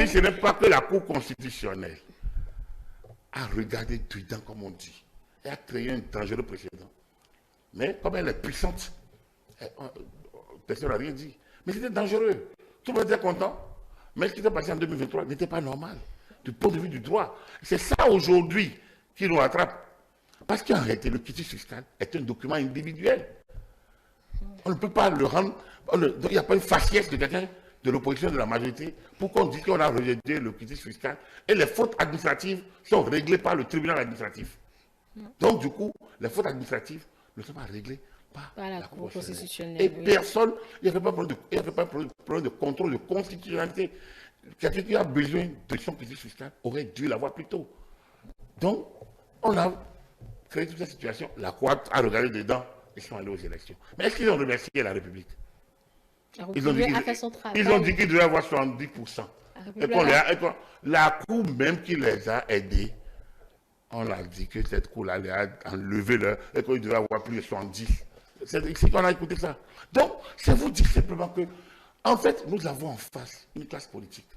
ce n'est pas que la Cour constitutionnelle a regardé dedans, comme on dit, et a créé un dangereux précédent. Mais comme elle est puissante, personne n'a rien dit. Mais c'était dangereux. Tout le monde était content. Mais ce qui s'est passé en 2023 n'était pas normal, du point de vue du droit. C'est ça aujourd'hui qui nous rattrape. Parce qu'en réalité, le quitus fiscal est un document individuel. On ne peut pas le rendre. Il n'y a pas une faciès de quelqu'un de l'opposition, de la majorité, pour qu'on dise qu'on a rejeté le quitus fiscal. Et les fautes administratives sont réglées par le tribunal administratif. Donc, du coup, les fautes administratives ne sont pas réglées par la Cour constitutionnelle. Et personne, il n'y avait pas de problème de contrôle de constitutionnalité. Quelqu'un qui a besoin de son quitus fiscal aurait dû l'avoir plus tôt. Donc, on a créé toute cette situation. La Cour a regardé dedans. Ils sont allés aux élections. Mais est-ce qu'ils ont remercié la République? Ils ont dit qu'ils devaient avoir 70%. Et la Cour même qui les a aidés, on a dit que cette Cour-là les a enlevé et qu'ils devaient avoir plus de 70. C'est ici qu'on a écouté ça. Donc, c'est vous dire simplement que, en fait, nous avons en face une classe politique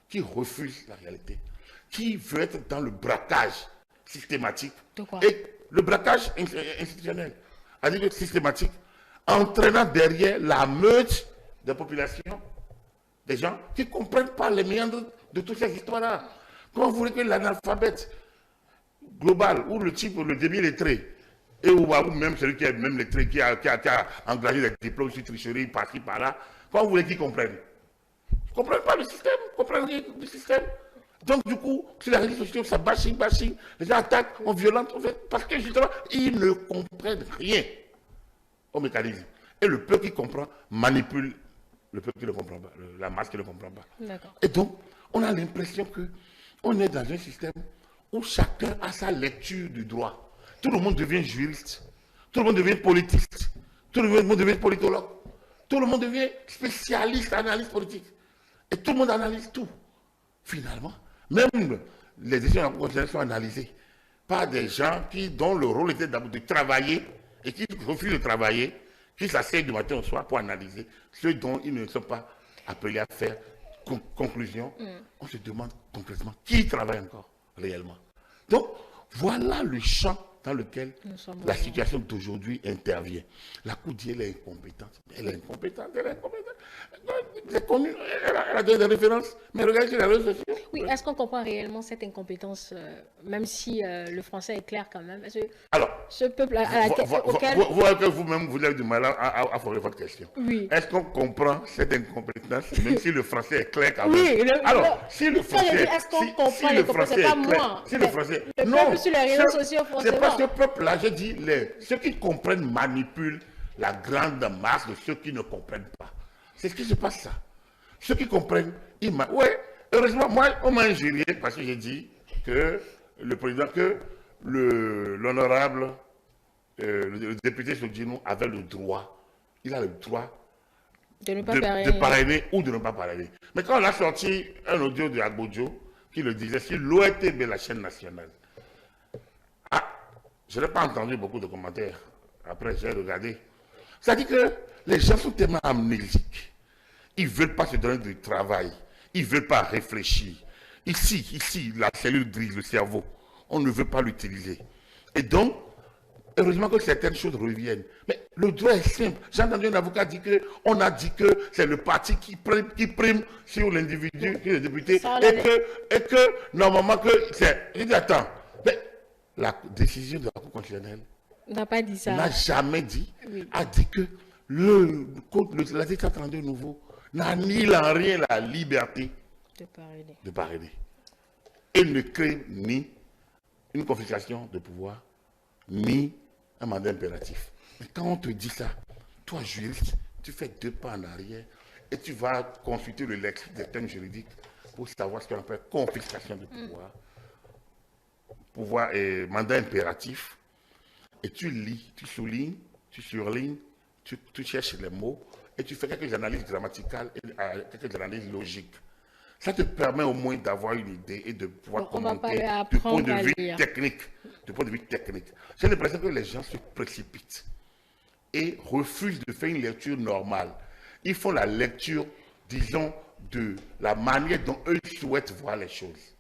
qui refuse la réalité, qui veut être dans le braquage systématique. Et le braquage institutionnel, c'est-à-dire systématique, entraînant derrière la meute des populations, des gens qui ne comprennent pas les méandres de toutes ces histoires-là. Comment vous voulez que l'analphabète global, ou le type, le demi-lettré, et ou même celui qui est même lettré, qui a engagé des diplômes sur tricherie, par-ci, par-là, comment vous voulez qu'ils comprennent? comprennent pas le système, comprennent rien du système. Donc, du coup, sur les réseaux sociaux, ça bashing, les gens attaquent, on violente, parce que justement, ils ne comprennent rien au mécanisme. Et le peuple qui comprend manipule le peuple qui ne comprend pas, la masse qui ne comprend pas. Et donc, on a l'impression qu'on est dans un système où chacun a sa lecture du droit. Tout le monde devient juriste, tout le monde devient politiste, tout le monde devient politologue, tout le monde devient spécialiste, analyste politique. Et tout le monde analyse tout. Finalement, même les décisions constitutionnelles sont analysées par des gens dont le rôle était de travailler et qui refusent de travailler, qui s'asseyent du matin au soir pour analyser ce dont ils ne sont pas appelés à faire conclusion. On se demande concrètement qui travaille encore réellement. Donc, voilà le champ dans lequel la situation d'aujourd'hui intervient. La Cour dit elle est incompétente. Elle est incompétente, elle est incompétente. C'est connu, elle a donné des références, mais regardez sur les réseaux sociaux. Oui, est-ce qu'on comprend réellement cette incompétence, même si le français est clair quand même? Alors, ce peuple vous voyez que vous-même, vous avez du mal à formuler votre question. Oui. Est-ce qu'on comprend cette incompétence, même si le français est clair quand même? Oui. Alors, si le français est-ce qu'on comprend les français? C'est pas moi. Si le français... Le peuple sur les réseaux sociaux français. C'est pas ce peuple-là, je dis, ceux qui comprennent manipulent la grande masse de ceux qui ne comprennent pas. C'est ce qui se passe, ça. Ceux qui comprennent, ouais, heureusement, moi, on m'a injurié parce que j'ai dit que le président, que l'honorable, le député Sodjinou avait le droit, il a le droit de parrainer ou de ne pas parrainer. Mais quand on a sorti un audio de Agbodjo qui le disait sur l'ORTB, la chaîne nationale, je n'ai pas entendu beaucoup de commentaires. Après, j'ai regardé. Ça dit que les gens sont tellement amnésiques. Ils ne veulent pas se donner du travail. Ils ne veulent pas réfléchir. Ici, la cellule grise, le cerveau, on ne veut pas l'utiliser. Et donc, heureusement que certaines choses reviennent. Mais le droit est simple. J'ai entendu un avocat dire qu'on a dit que c'est le parti qui prime sur l'individu, sur le député, et que normalement que c'est... Je dis, attends, mais la décision de la Cour constitutionnelle n'a pas dit ça. N'a jamais dit, oui. A dit que l'article 32 nouveau n'annule en rien la liberté de parrainer. Et ne crée ni une confiscation de pouvoir, ni un mandat impératif. Mais quand on te dit ça, toi juriste, tu fais 2 pas en arrière et tu vas consulter le lexique des termes juridiques pour savoir ce qu'on appelle confiscation de pouvoir et mandat impératif. Et tu lis, tu soulignes, tu surlignes, tu cherches les mots et tu fais quelques analyses grammaticales et quelques analyses logiques. Ça te permet au moins d'avoir une idée et de pouvoir commenter du point de vue technique. J'ai l'impression que les gens se précipitent et refusent de faire une lecture normale. Ils font la lecture, disons, de la manière dont eux souhaitent voir les choses.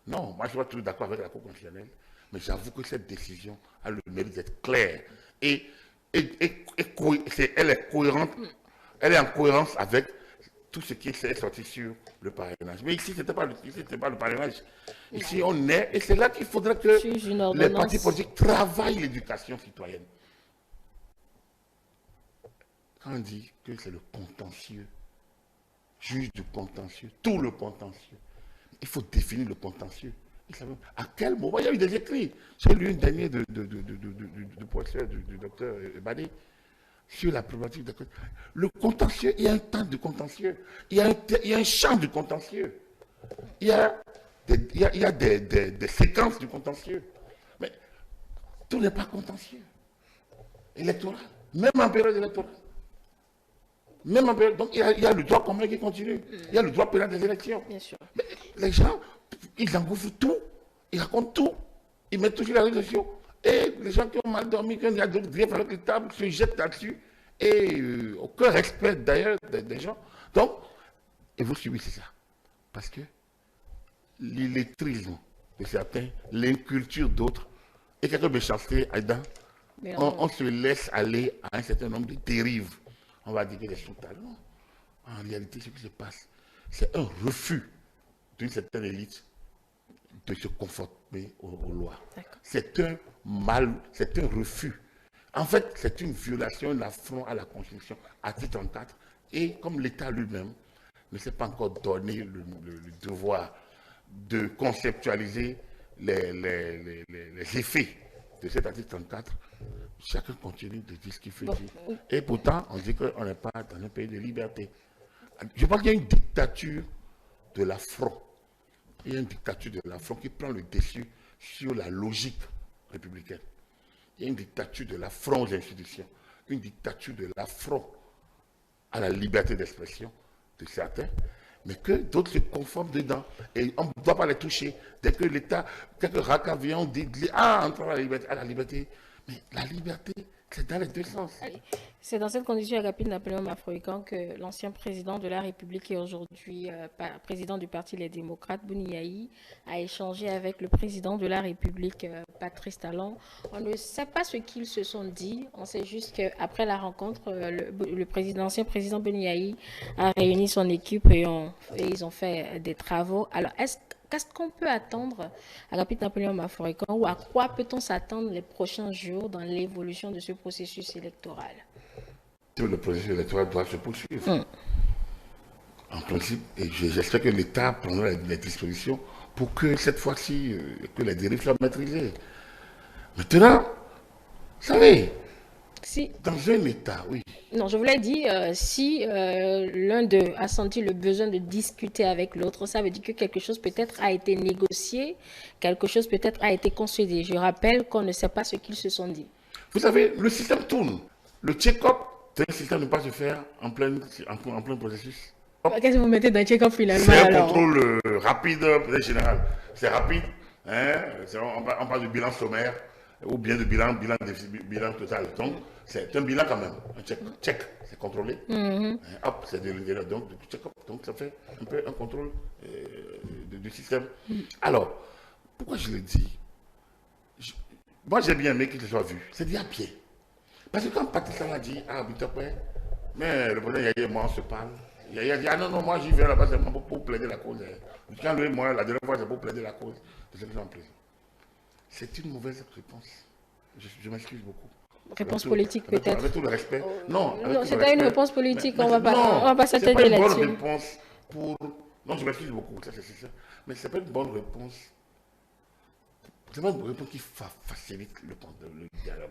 Non, moi je suis toujours d'accord avec la Cour constitutionnelle, mais j'avoue que cette décision a le mérite d'être claire et elle est cohérente, elle est en cohérence avec tout ce qui est sorti sur le parrainage. Mais ici, ce n'était pas le parrainage. Ici, on est, et c'est là qu'il faudrait que les partis politiques travaillent l'éducation citoyenne. Quand on dit que c'est le contentieux, juge du contentieux, tout le contentieux, il faut définir le contentieux. À quel moment? Il y a eu des écrits. J'ai lu une dernière du professeur, du docteur Ebadé, sur la problématique de le contentieux. Il y a un temps de contentieux. Il y a un champ de contentieux. Il y a des séquences du contentieux. Mais tout n'est pas contentieux. Électoral. Même en période électorale. Même en période. Donc il y a le droit commun qui continue. Il y a le droit pénal des élections. Bien sûr. Mais les gens, ils engouffrent tout. Ils racontent tout. Ils mettent tout sur les réseaux sociaux. Et les gens qui ont mal dormi, quand il y a d'autres griefs avec les tables, se jettent là-dessus. Et aucun respect d'ailleurs des gens. Donc, et vous subissez ça. Parce que l'illettrisme de certains, l'inculture d'autres, et quelques méchancetés, on se laisse aller à un certain nombre de dérives. On va dire que les sont talents. En réalité, ce qui se passe, c'est un refus d'une certaine élite de se conformer aux lois. C'est un refus. En fait, c'est une violation, un affront à la Constitution, article 34. Et comme l'État lui-même ne s'est pas encore donné le devoir de conceptualiser les effets de cet article 34, chacun continue de dire ce qu'il faut dire. Et pourtant, on dit qu'on n'est pas dans un pays de liberté. Je pense qu'il y a une dictature de l'affront. Il y a une dictature de l'affront qui prend le dessus sur la logique républicaine. Il y a une dictature de l'affront aux institutions, une dictature de l'affront à la liberté d'expression de certains, mais que d'autres se conforment dedans. Et on ne doit pas les toucher. Dès que l'État, dès que Raqqa vient, on dit ah, on prend la liberté. À la liberté. Mais la liberté, c'est dans les deux sens. C'est dans cette condition, Agapit Napoléon Mafroikan, que l'ancien président de la République et aujourd'hui président du Parti Les Démocrates, Bouni Yahi, a échangé avec le président de la République, Patrice Talon. On ne sait pas ce qu'ils se sont dit. On sait juste qu'après la rencontre, l'ancien président Bouni Yahi a réuni son équipe et ils ont fait des travaux. Alors, qu'est-ce qu'on peut attendre, Agapit Napoléon Mafroikan, ou à quoi peut-on s'attendre les prochains jours dans l'évolution de ce processus électoral? Le processus électoral doit se poursuivre. En principe, et j'espère que l'État prendra les dispositions pour que cette fois-ci, que les dérives soient maîtrisées. Maintenant, vous savez, dans un État, oui. Non, je voulais dire, si l'un d'eux a senti le besoin de discuter avec l'autre, ça veut dire que quelque chose peut-être a été négocié, quelque chose peut-être a été consolidé. Je rappelle qu'on ne sait pas ce qu'ils se sont dit. Vous savez, le système tourne. Le check-up, c'est un système ne pas se faire en plein processus. Qu'est-ce que vous mettez dans check-up finalement? C'est un contrôle rapide, général. C'est rapide. Hein? On parle de bilan sommaire ou bien de bilan total. Donc, c'est un bilan quand même. Un check, c'est contrôlé. Hop, c'est de l'intérieur. Donc, check-up. Donc, ça fait un peu un contrôle du système. Alors, pourquoi je le dis? Moi, j'ai bien aimé qu'il se soit vu. C'est dit à pied. Parce que quand Patrice a dit, ah, mais le président Yaya et moi, on se parle. Yaya dit, ah non, moi, j'y vais là-bas seulement pour plaider la cause. Quand lui et moi, la dernière fois, c'est pour plaider la cause de ceux qui sont en prison. C'est une mauvaise réponse. Je m'excuse beaucoup. Réponse politique, peut-être. Avec tout le respect. Non, c'est pas une réponse politique. On va pas s'attarder là-dessus. C'est pas une bonne réponse pour... Non, je m'excuse beaucoup, ça c'est ça. Mais c'est pas une bonne réponse. C'est pas une réponse qui facilite le dialogue.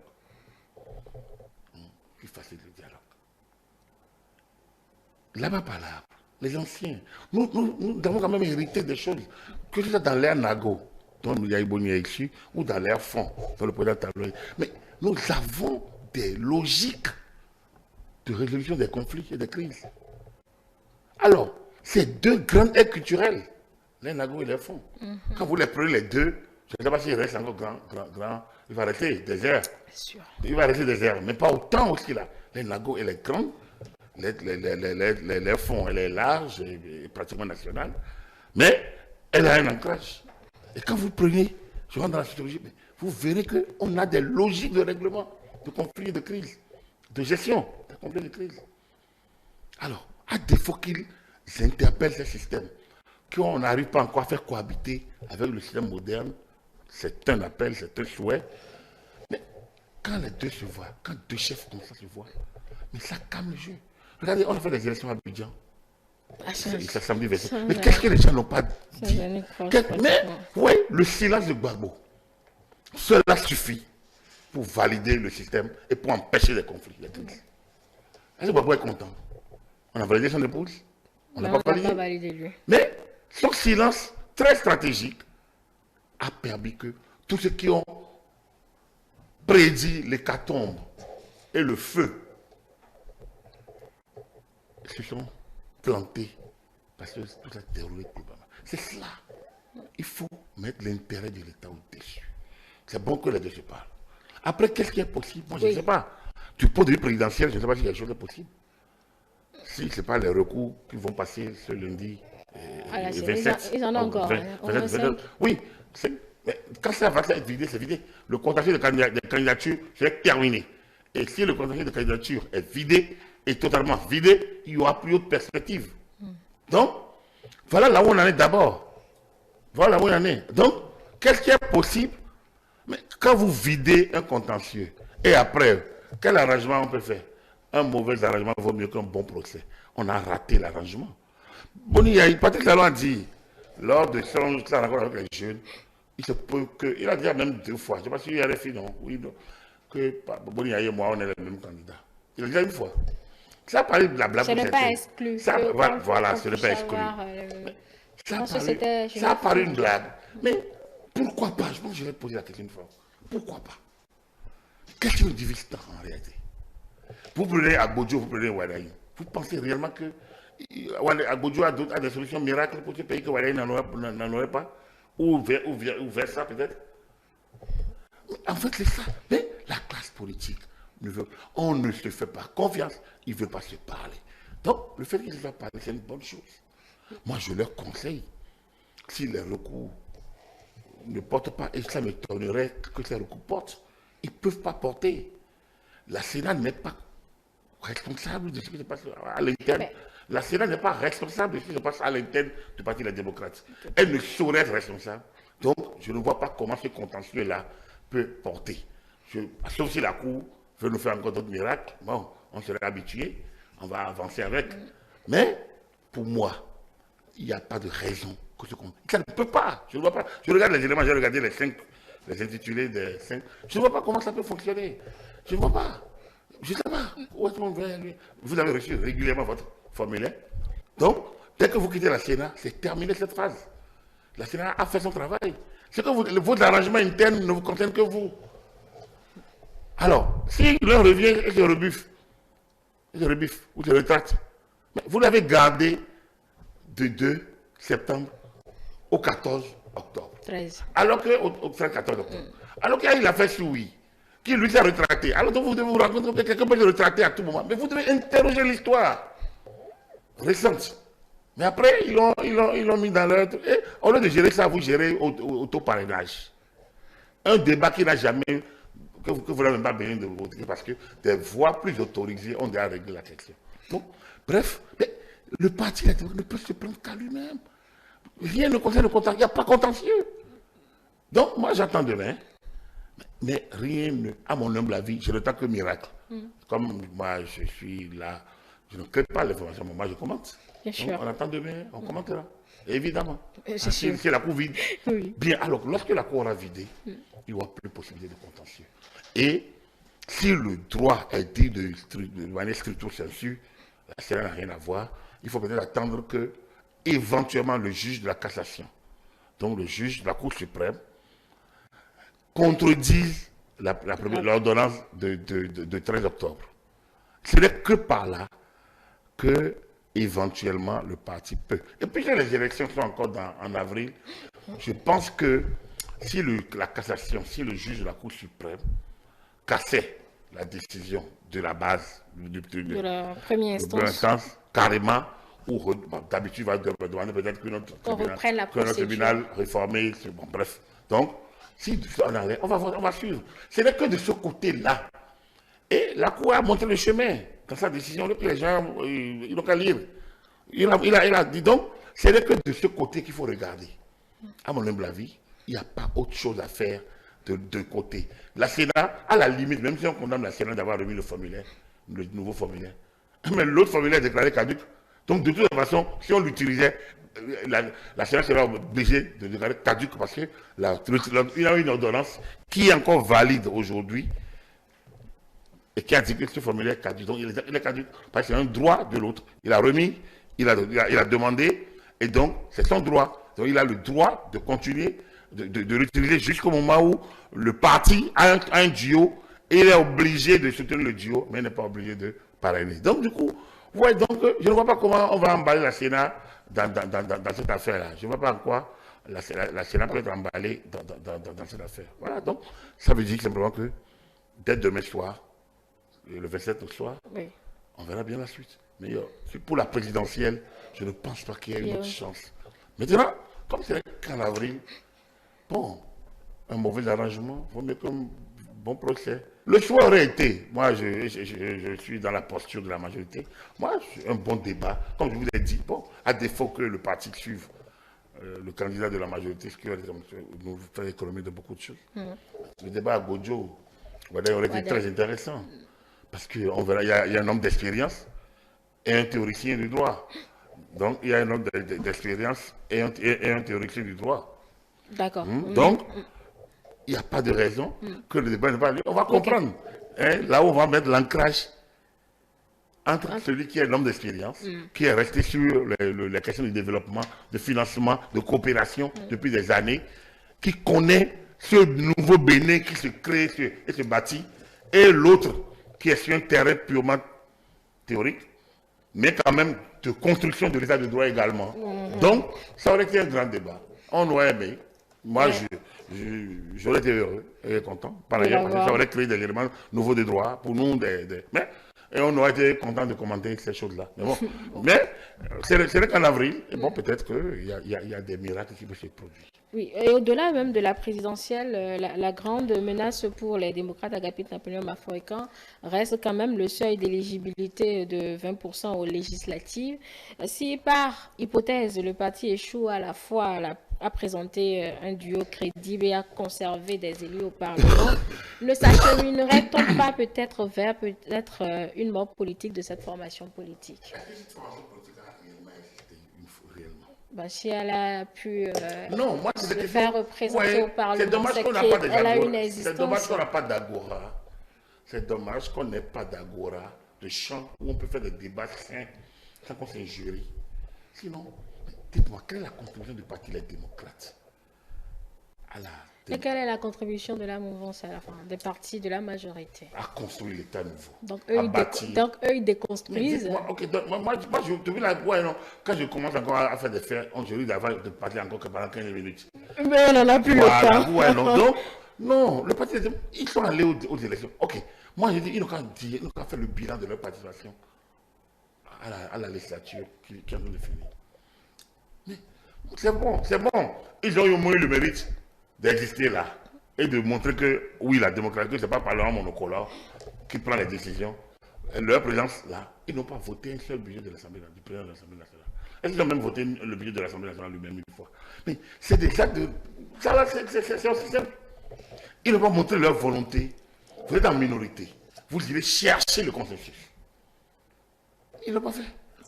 Qui facilite le dialogue. Là-bas, par là, les anciens, nous avons quand même hérité des choses, que ce soit dans l'ère Nago, dont nous y Boni ici, ou dans l'ère Fond, dans le président Talon. Mais nous avons des logiques de résolution des conflits et des crises. Alors, ces deux grandes aides culturelles, l'ère Nago et l'ère Fond, quand vous les prenez les deux, je ne sais pas s'il reste encore grand, il va rester désert. Il va rester désert, mais pas autant aussi là. Les Nago, elle est grande, les fonds, elle est large et pratiquement nationale, mais elle a un ancrage. Et quand vous prenez, je rentre dans la sociologie, vous verrez qu'on a des logiques de règlement, de conflits, de crise, de gestion, de conflits, de crise. Alors, à défaut qu'ils interpellent ces systèmes, qu'on n'arrive pas encore à faire cohabiter avec le système moderne, c'est un appel, c'est un souhait. Mais quand les deux se voient, quand deux chefs comme ça se voient, mais ça calme le jeu. Regardez, on a fait des élections à Abidjan. Ça samedi 27. Mais qu'est-ce que les gens n'ont pas dit? Mais, oui, le silence de Gbagbo, cela suffit pour valider le système et pour empêcher les conflits. Est-ce que Gbagbo est content? On a validé son épouse? On n'a pas validé lui. Mais son silence très stratégique a permis que tous ceux qui ont prédit l'hécatombe et le feu se sont plantés parce que tout a terrorisé globalement. C'est cela. Il faut mettre l'intérêt de l'État au-dessus. C'est bon que les deux se parlent. Après, qu'est-ce qui est possible? Moi, je ne sais pas. Du point de vue présidentiel, je ne sais pas si quelque chose est possible. Si ce n'est pas les recours qui vont passer ce lundi 27. Ils en ont encore. Oui, quand ça va être vidé, c'est vidé. Le contentieux de candidature, c'est terminé. Et si le contentieux de candidature est vidé, est totalement vidé, il n'y aura plus autre perspective. Donc, voilà là où on en est d'abord. Voilà où on en est. Donc, qu'est-ce qui est possible? Mais quand vous videz un contentieux, et après, quel arrangement on peut faire? Un mauvais arrangement vaut mieux qu'un bon procès. On a raté l'arrangement. Boni, Patrick Talon a dit, lors de sa rencontre avec les jeunes, il se peut que, il a dit même 2 fois, je ne sais pas s'il y a des filles, non, oui, non, que Boni et moi, on est les mêmes candidats. Il a dit 1 fois. Ça a parlé de blabla. Ce n'est pas exclu. Voilà, ce n'est pas exclu. Ça a paru une blague. Mais pourquoi pas? Je pense que je vais te poser la question une fois. Pourquoi pas? Qu'est-ce qui nous divise tant en réalité? Vous prenez Agbodjo, vous prenez Wadaï. Vous pensez réellement que Agbodjo a des solutions miracles pour ce pays que Wadaï n'en aurait pas? Ou vers ça peut-être? En fait, c'est ça. Mais la classe politique, on ne se fait pas confiance, ils ne veulent pas se parler. Donc, le fait qu'ils ne se fassent parler, c'est une bonne chose. Moi, je leur conseille, si les recours ne portent pas, et ça m'étonnerait que ces recours portent, ils ne peuvent pas porter. La Sénat n'est pas responsable de ce qui se passe à l'interne. La Sénat n'est pas responsable de ce qui se passe à l'interne du Parti des démocrates. Elle ne saurait être responsable. Donc, je ne vois pas comment ce contentieux-là peut porter. Sauf si la Cour veut nous faire encore d'autres miracles, bon, on serait habitué, on va avancer avec. Mais, pour moi, il n'y a pas de raison que ce qu'on... Ça ne peut pas, je ne vois pas. Je regarde les éléments, j'ai regardé les intitulés des 5. Je ne vois pas comment ça peut fonctionner. Je ne vois pas. Je ne sais pas. Où est-ce qu'on va aller? Vous avez reçu régulièrement votre formulaire. Donc, dès que vous quittez la Sénat, c'est terminé cette phase. La Sénat a fait son travail. C'est que vos arrangements internes ne vous concernent que vous. Alors, si l'un revient et se rebuffe, ou se retracte, mais vous l'avez gardé de 2 septembre au 14 octobre. 13. Alors que, au 14 octobre. Alors qu'il y a eu l'affaire Soui, qui lui s'est retracté. Alors donc vous devez vous rendre compte que quelqu'un peut se retracter à tout moment. Mais vous devez interroger l'histoire récente. Mais après, ils l'ont mis dans leur... Et au lieu de gérer ça, vous gérez auto-parrainage. Un débat qui n'a jamais... que vous n'avez même pas besoin de voter parce que des voix plus autorisées ont déjà réglé la question. Donc, bref, le parti ne peut se prendre qu'à lui-même. Rien ne concerne le contentieux. Il n'y a pas contentieux. Donc, moi, j'attends demain. Mais rien ne... À mon humble avis, je n'attends que miracle. Comme moi, je suis là, je ne crée pas l'information, moi, je commente. Bien sûr. On attend demain, on commentera. Évidemment. C'est la cour vide. Oui. Bien, alors, lorsque la cour aura vidé, il n'y aura plus de possibilité de contentieux. Et si le droit est dit de manière stricto sensu, cela n'a rien à voir. Il faut peut-être attendre que, éventuellement, le juge de la cassation, donc le juge de la Cour suprême, contredise l'ordonnance de 13 octobre. Ce n'est que par là que, éventuellement, le parti peut. Et puis, les élections sont encore en avril. Je pense que si la cassation, si le juge de la Cour suprême cassait la décision de la base de la première instance, carrément, ou d'habitude, va demander peut-être que notre tribunal réformé, bon, bref. Donc, si on va suivre. Ce n'est que de ce côté-là. Et la Cour a montré le chemin dans sa décision. Les gens, ils n'ont qu'à lire. Il a dit donc, ce n'est que de ce côté qu'il faut regarder. À mon humble avis, il n'y a pas autre chose à faire de deux côtés. La Sénat, à la limite, même si on condamne la Sénat d'avoir remis le nouveau formulaire, mais l'autre formulaire est déclaré caduc. Donc, de toute façon, si on l'utilisait, la Sénat serait obligée de déclarer caduc parce qu'il y a une ordonnance qui est encore valide aujourd'hui et qui a dit que ce formulaire est caduc. Donc, il est caduc parce que c'est un droit de l'autre. Il a remis, il a demandé, et donc, c'est son droit. Donc, il a le droit de continuer de l'utiliser jusqu'au moment où le parti a un duo et il est obligé de soutenir le duo, mais il n'est pas obligé de parrainer. Donc, du coup, ouais, donc, je ne vois pas comment on va emballer la Sénat dans cette affaire-là. Je ne vois pas en quoi la Sénat peut être emballée dans cette affaire. Voilà, donc, ça veut dire simplement que dès demain soir, le 27 au soir, oui, on verra bien la suite. Mais pour la présidentielle, je ne pense pas qu'il y ait une autre chance. Maintenant, comme c'est qu'en avril, bon, un mauvais arrangement, vaut mieux qu'un bon procès. Le choix aurait été, moi je suis dans la posture de la majorité, moi un bon débat, comme je vous l'ai dit, bon, à défaut que le parti suive le candidat de la majorité, ce qui va nous faire économiser de beaucoup de choses. Le débat à Godjo aurait été très intéressant, parce qu'on verra, il y a un homme d'expérience et un théoricien du droit. Donc, il y a un homme d'expérience et un théoricien du droit. D'accord. Donc, il n'y a pas de raison que le débat ne va pas aller. On va comprendre. Ok. Hein, là où on va mettre l'ancrage entre celui qui est l'homme d'expérience, qui est resté sur les questions du développement, de financement, de coopération depuis des années, qui connaît ce nouveau Bénin qui se crée et se bâtit, et l'autre qui est sur un terrain purement théorique, mais quand même de construction de l'état de droit également. Donc, ça aurait été un grand débat. On aurait aimé. Moi, j'aurais été heureux et content. Par ailleurs, parce que ça aurait créé des éléments nouveaux de droit pour nous. Et on aurait été content de commenter ces choses-là. Mais bon, c'est qu'en avril, et bon, peut-être qu'il y a des miracles qui peuvent se produire. Oui, et au-delà même de la présidentielle, la grande menace pour les démocrates Agapit Napoléon Mafoikan reste quand même le seuil d'éligibilité de 20% aux législatives. Si par hypothèse le parti échoue à la fois à présenter un duo crédible et à conserver des élus au Parlement, ne s'acheminerait-on pas peut-être vers une mort politique de cette formation politique? Ben, si elle a pu Non, moi, se faire représenter au Parlement, c'est dommage qu'on n'a pas elle a une existence. C'est dommage existence. qu'on n'a pas d'agora. C'est dommage qu'on n'ait pas d'agora, de champ où on peut faire des débats sains sans qu'on s'injurie. Sinon, dites-moi, quelle est la contribution du Parti Les Démocrates à Et quelle est la contribution de la mouvance à la fin, des partis de la majorité? à construire l'État nouveau, Donc à bâtir. ils déconstruisent. Ok, donc, moi, je te la ouais, non, quand je commence encore à faire des faits, je risque d'avoir de parler encore que pendant 15 minutes. Mais on n'en a plus le temps. Ouais, non, donc, non, le parti, ils sont allés aux élections. Ok, moi je dis, ils n'ont qu'à faire le bilan de leur participation à la législature qui est en train de finir. Mais c'est bon. Ils ont eu au moins eu le mérite d'exister là et de montrer que, oui, la démocratie, ce n'est pas par leur monocolore qui prend les décisions. Leur présence là, ils n'ont pas voté un seul budget de l'Assemblée, du président de l'Assemblée nationale. Ils ont même voté le budget de l'Assemblée nationale lui-même une fois. Mais c'est des actes de... Ça là, c'est aussi simple. Ils n'ont pas montré leur volonté. Vous êtes en minorité. Vous irez chercher le consensus. Ils ne l'ont pas fait.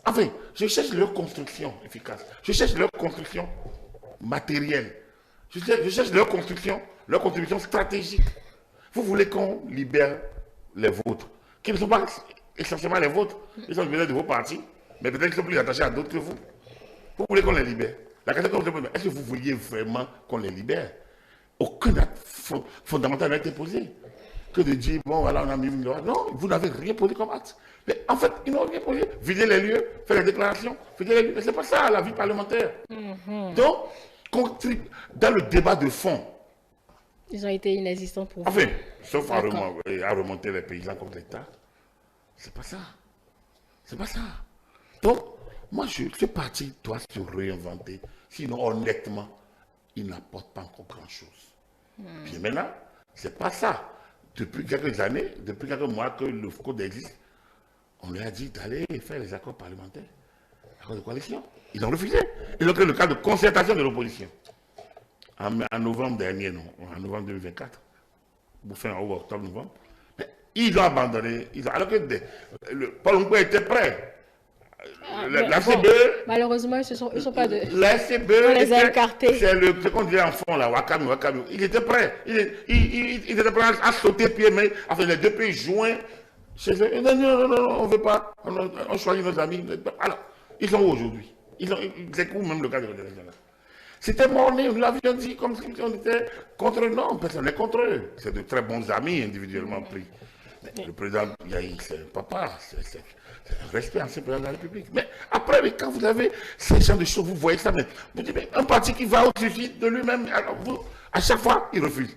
Enfin, je cherche leur construction efficace. Je cherche leur construction matérielle. Je cherche leur contribution stratégique. Vous voulez qu'on libère les vôtres, qui ne sont pas essentiellement les vôtres. Ils sont libérés de vos partis, mais peut-être qu'ils sont plus attachés à d'autres que vous. Vous voulez qu'on les libère. La question que vous posez, est-ce que vous vouliez vraiment qu'on les libère? Aucun acte fondamental n'a été posé. Que de dire, bon, voilà, on a mis une loi. Non, vous n'avez rien posé comme acte. Mais en fait, ils n'ont rien posé. Vider les lieux, faire les déclarations, vider les lieux. Mais ce n'est pas ça, la vie parlementaire. Donc, dans le débat de fond, ils ont été inexistants pour vous. Enfin, sauf à remonter les paysans contre l'État. C'est pas ça. C'est pas ça. Donc, moi, ce parti doit se réinventer. Sinon, honnêtement, il n'apporte pas encore grand-chose. Puis maintenant, c'est pas ça. Depuis quelques années, depuis quelques mois que le code existe, on leur a dit d'aller faire les accords parlementaires, accords de coalition. Ils ont refusé. Ils ont créé le cadre de concertation de l'opposition. En novembre dernier, non, en novembre 2024, ou fin octobre, novembre, mais ils ont abandonné. Alors que Paul Ngoué était prêt. La CBE. Malheureusement, ils ne sont pas de. La CBE. On les a écartés. C'est ce qu'on disait en fond, là, Wakam. Il était prêt. Il était prêt à sauter pied, mais enfin, les deux pays joints. Non, on ne veut pas. On choisit nos amis. Alors, ils sont où aujourd'hui? C'est où même le cadre de l'élection là? C'était mort, nous l'avions dit comme si on était contre eux. Non, personne n'est contre eux. C'est de très bons amis individuellement pris. Mais le président, c'est un papa, c'est un respect ancien président de la République. Mais après, quand vous avez ces gens de choses, vous voyez ça, mais vous dites, mais un parti qui va au suicide de lui-même, alors à chaque fois, il refuse.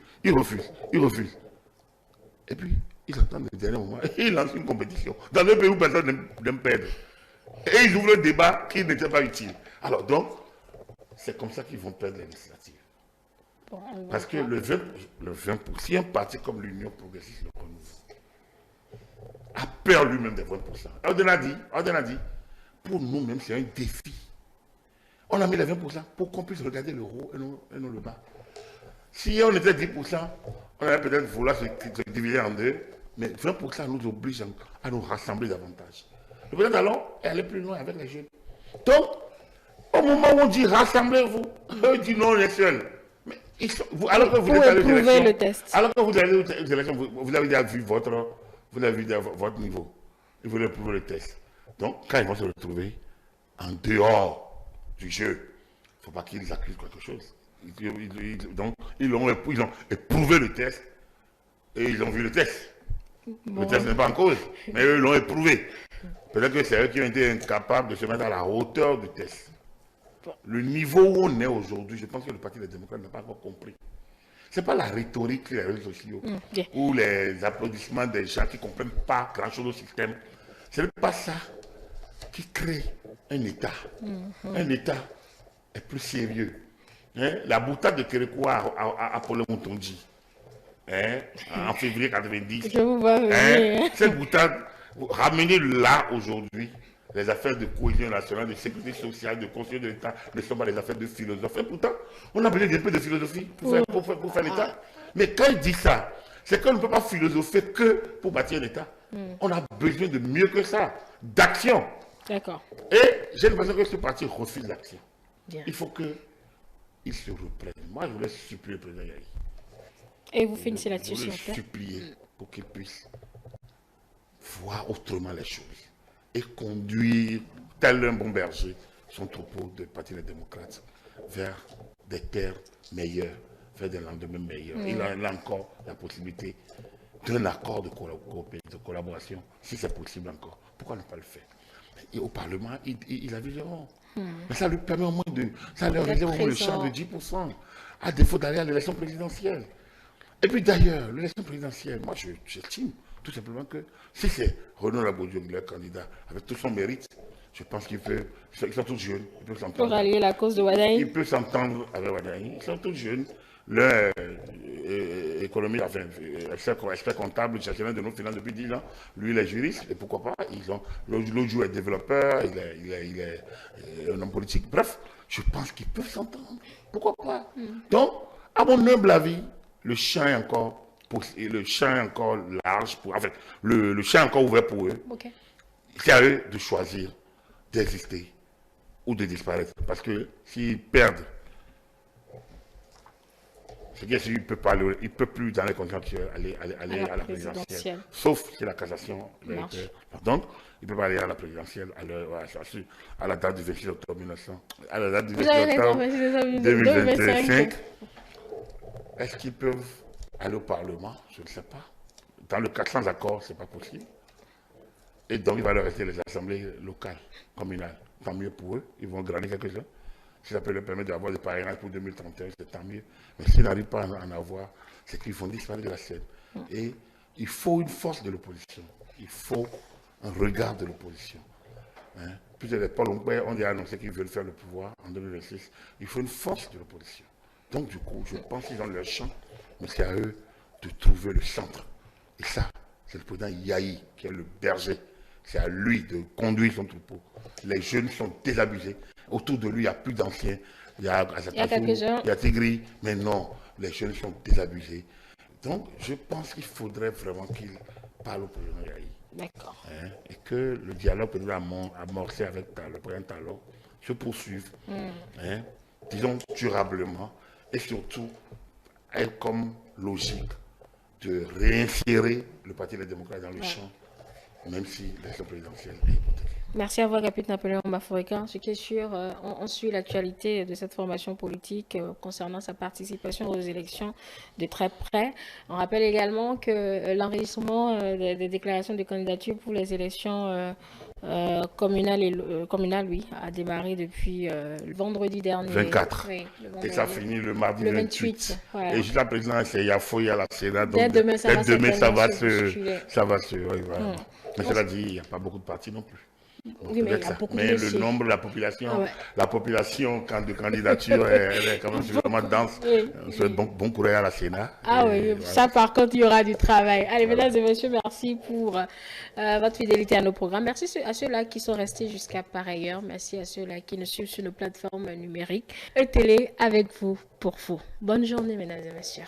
Et puis, ils attendent le dernier moment, et ils lancent une compétition. Dans un pays où personne n'aime perdre. Et ils ouvrent le débat qui n'était pas utile. Alors donc, c'est comme ça qu'ils vont perdre les législatives. Bon, parce que le 20%, si un parti comme l'Union progressiste le renouveau a peur lui-même des 20%. On a dit, pour nous-mêmes, c'est un défi. On a mis les 20% pour qu'on puisse regarder le haut et non le bas. Si on était 10%, on allait peut-être vouloir se diviser en deux, mais 20% nous oblige à nous rassembler davantage. Le président Talon est allé plus loin avec les jeunes. Donc, au moment où on dit rassemblez-vous, eux disent non, on est seuls. Mais alors que vous êtes allés aux élections, le test. alors que vous allez aux élections, vous avez déjà vu votre niveau. Ils veulent éprouver le test. Donc, quand ils vont se retrouver en dehors du jeu, il ne faut pas qu'ils accusent quelque chose. Donc, ils ont éprouvé le test et ils ont vu le test. Bon. Le test n'est pas en cause, mais eux l'ont éprouvé. Peut-être que c'est eux qui ont été incapables de se mettre à la hauteur du test. Le niveau où on est aujourd'hui, je pense que le Parti des démocrates n'a pas encore compris. Ce n'est pas la rhétorique des réseaux sociaux ou les applaudissements des gens qui ne comprennent pas grand-chose au système. Ce n'est pas ça qui crée un État. Un État est plus sérieux. Hein? La boutade de Kérékou à Paul Moutondi, hein? En février 90. Je vous vois venir. Cette boutade, ramenez là aujourd'hui. Les affaires de cohésion nationale, de sécurité sociale, de conseil de l'État ne sont pas des affaires de philosophie. Et pourtant, on a besoin d'un peu de philosophie pour faire l'État. Mais quand il dit ça, c'est qu'on ne peut pas philosopher que pour bâtir l'État. On a besoin de mieux que ça, d'action. D'accord. Et j'ai l'impression que ce parti refuse l'action. Il faut qu'il se reprenne. Moi, je voulais supplier le président Yahi. Et vous finissez là-dessus, Je voulais supplier pour qu'il puisse voir autrement les choses et conduire, tel un bon berger, son troupeau de Parti des démocrates vers des terres meilleures, vers des lendemains meilleurs. Il a là encore la possibilité d'un accord de collaboration, si c'est possible encore. Pourquoi ne pas le faire? Et au Parlement, ils aviseront. Mais ça lui permet au moins de... Ça leur réserve au moins le champ de 10%, à défaut d'aller à l'élection présidentielle. Et puis d'ailleurs, l'élection présidentielle, moi j'estime tout simplement que si c'est Renaud Labaudio qui est le candidat, avec tout son mérite, je pense qu'ils sont tous jeunes, ils peuvent s'entendre. Pour rallier la cause de Wadaï. Ils peuvent s'entendre avec Wadaï, ils sont tous jeunes. Leur économie, enfin, expert comptable, gestionnaire de nos finances depuis 10 ans, lui il est juriste, et pourquoi pas, l'autre jour est développeur, il est un homme politique, bref, je pense qu'ils peuvent s'entendre, pourquoi pas. Donc, à mon humble avis, le champ est encore large, le champ est encore ouvert pour eux. Okay. C'est à eux de choisir d'exister ou de disparaître. Parce que s'ils perdent, c'est qu'il ne peut plus dans les conditions actuelles aller à la présidentielle. Sauf si la cassation donc il ne peut pas aller à la présidentielle à la date du 26 octobre 2025. Est-ce qu'ils peuvent aller au Parlement? Je ne sais pas. Dans le cas sans accord, ce n'est pas possible. Et donc, il va leur rester les assemblées locales, communales. Tant mieux pour eux. Ils vont gagner quelques-uns. Si ça peut leur permettre d'avoir des parrainages pour 2031, c'est tant mieux. Mais s'ils n'arrivent pas à en avoir, c'est qu'ils vont disparaître de la scène. Et il faut une force de l'opposition. Il faut un regard de l'opposition. Hein? Puisque Paul Ombert, on a annoncé qu'ils veulent faire le pouvoir en 2026. Il faut une force de l'opposition. Donc, du coup, je pense qu'ils ont leur champ, mais c'est à eux de trouver le centre. Et ça, c'est le président Yahi qui est le berger. C'est à lui de conduire son troupeau. Les jeunes sont désabusés. Autour de lui, il n'y a plus d'anciens. Il y a quelques-uns. Il y a Tigri. Mais non, les jeunes sont désabusés. Donc, je pense qu'il faudrait vraiment qu'il parle au président Yahi. D'accord. Hein, et que le dialogue que nous avons amorcé avec le président Talon se poursuive. Hein, disons durablement. Et surtout, ait comme logique de réinsérer le Parti des démocrates dans le champ, même si l'élection présidentielle est hypothéquée. Merci à vous, capitaine Napoléon Bafouéka. Ce qui est sûr, on suit l'actualité de cette formation politique concernant sa participation aux élections de très près. On rappelle également que l'enregistrement des déclarations de candidature pour les élections communales, oui, a démarré depuis le vendredi dernier. 24. Oui, et ça finit le mardi le 28. Voilà. Et jusqu'à présent, c'est Yafoy à la Sénat. Donc dès demain, ça va se... Oui, voilà. Mais cela dit, il n'y a pas beaucoup de partis non plus. Donc, oui, mais il y a beaucoup de le nombre, la population de candidatures, elle est quand même suffisamment dense. Bon courage à la Sénat. Oui, voilà. Ça par contre, il y aura du travail. Allez, mesdames et messieurs, merci pour votre fidélité à nos programmes. Merci à ceux-là qui sont restés jusqu'à pareille heure. Merci à ceux-là qui nous suivent sur nos plateformes numériques. Et télé avec vous pour vous. Bonne journée, mesdames et messieurs.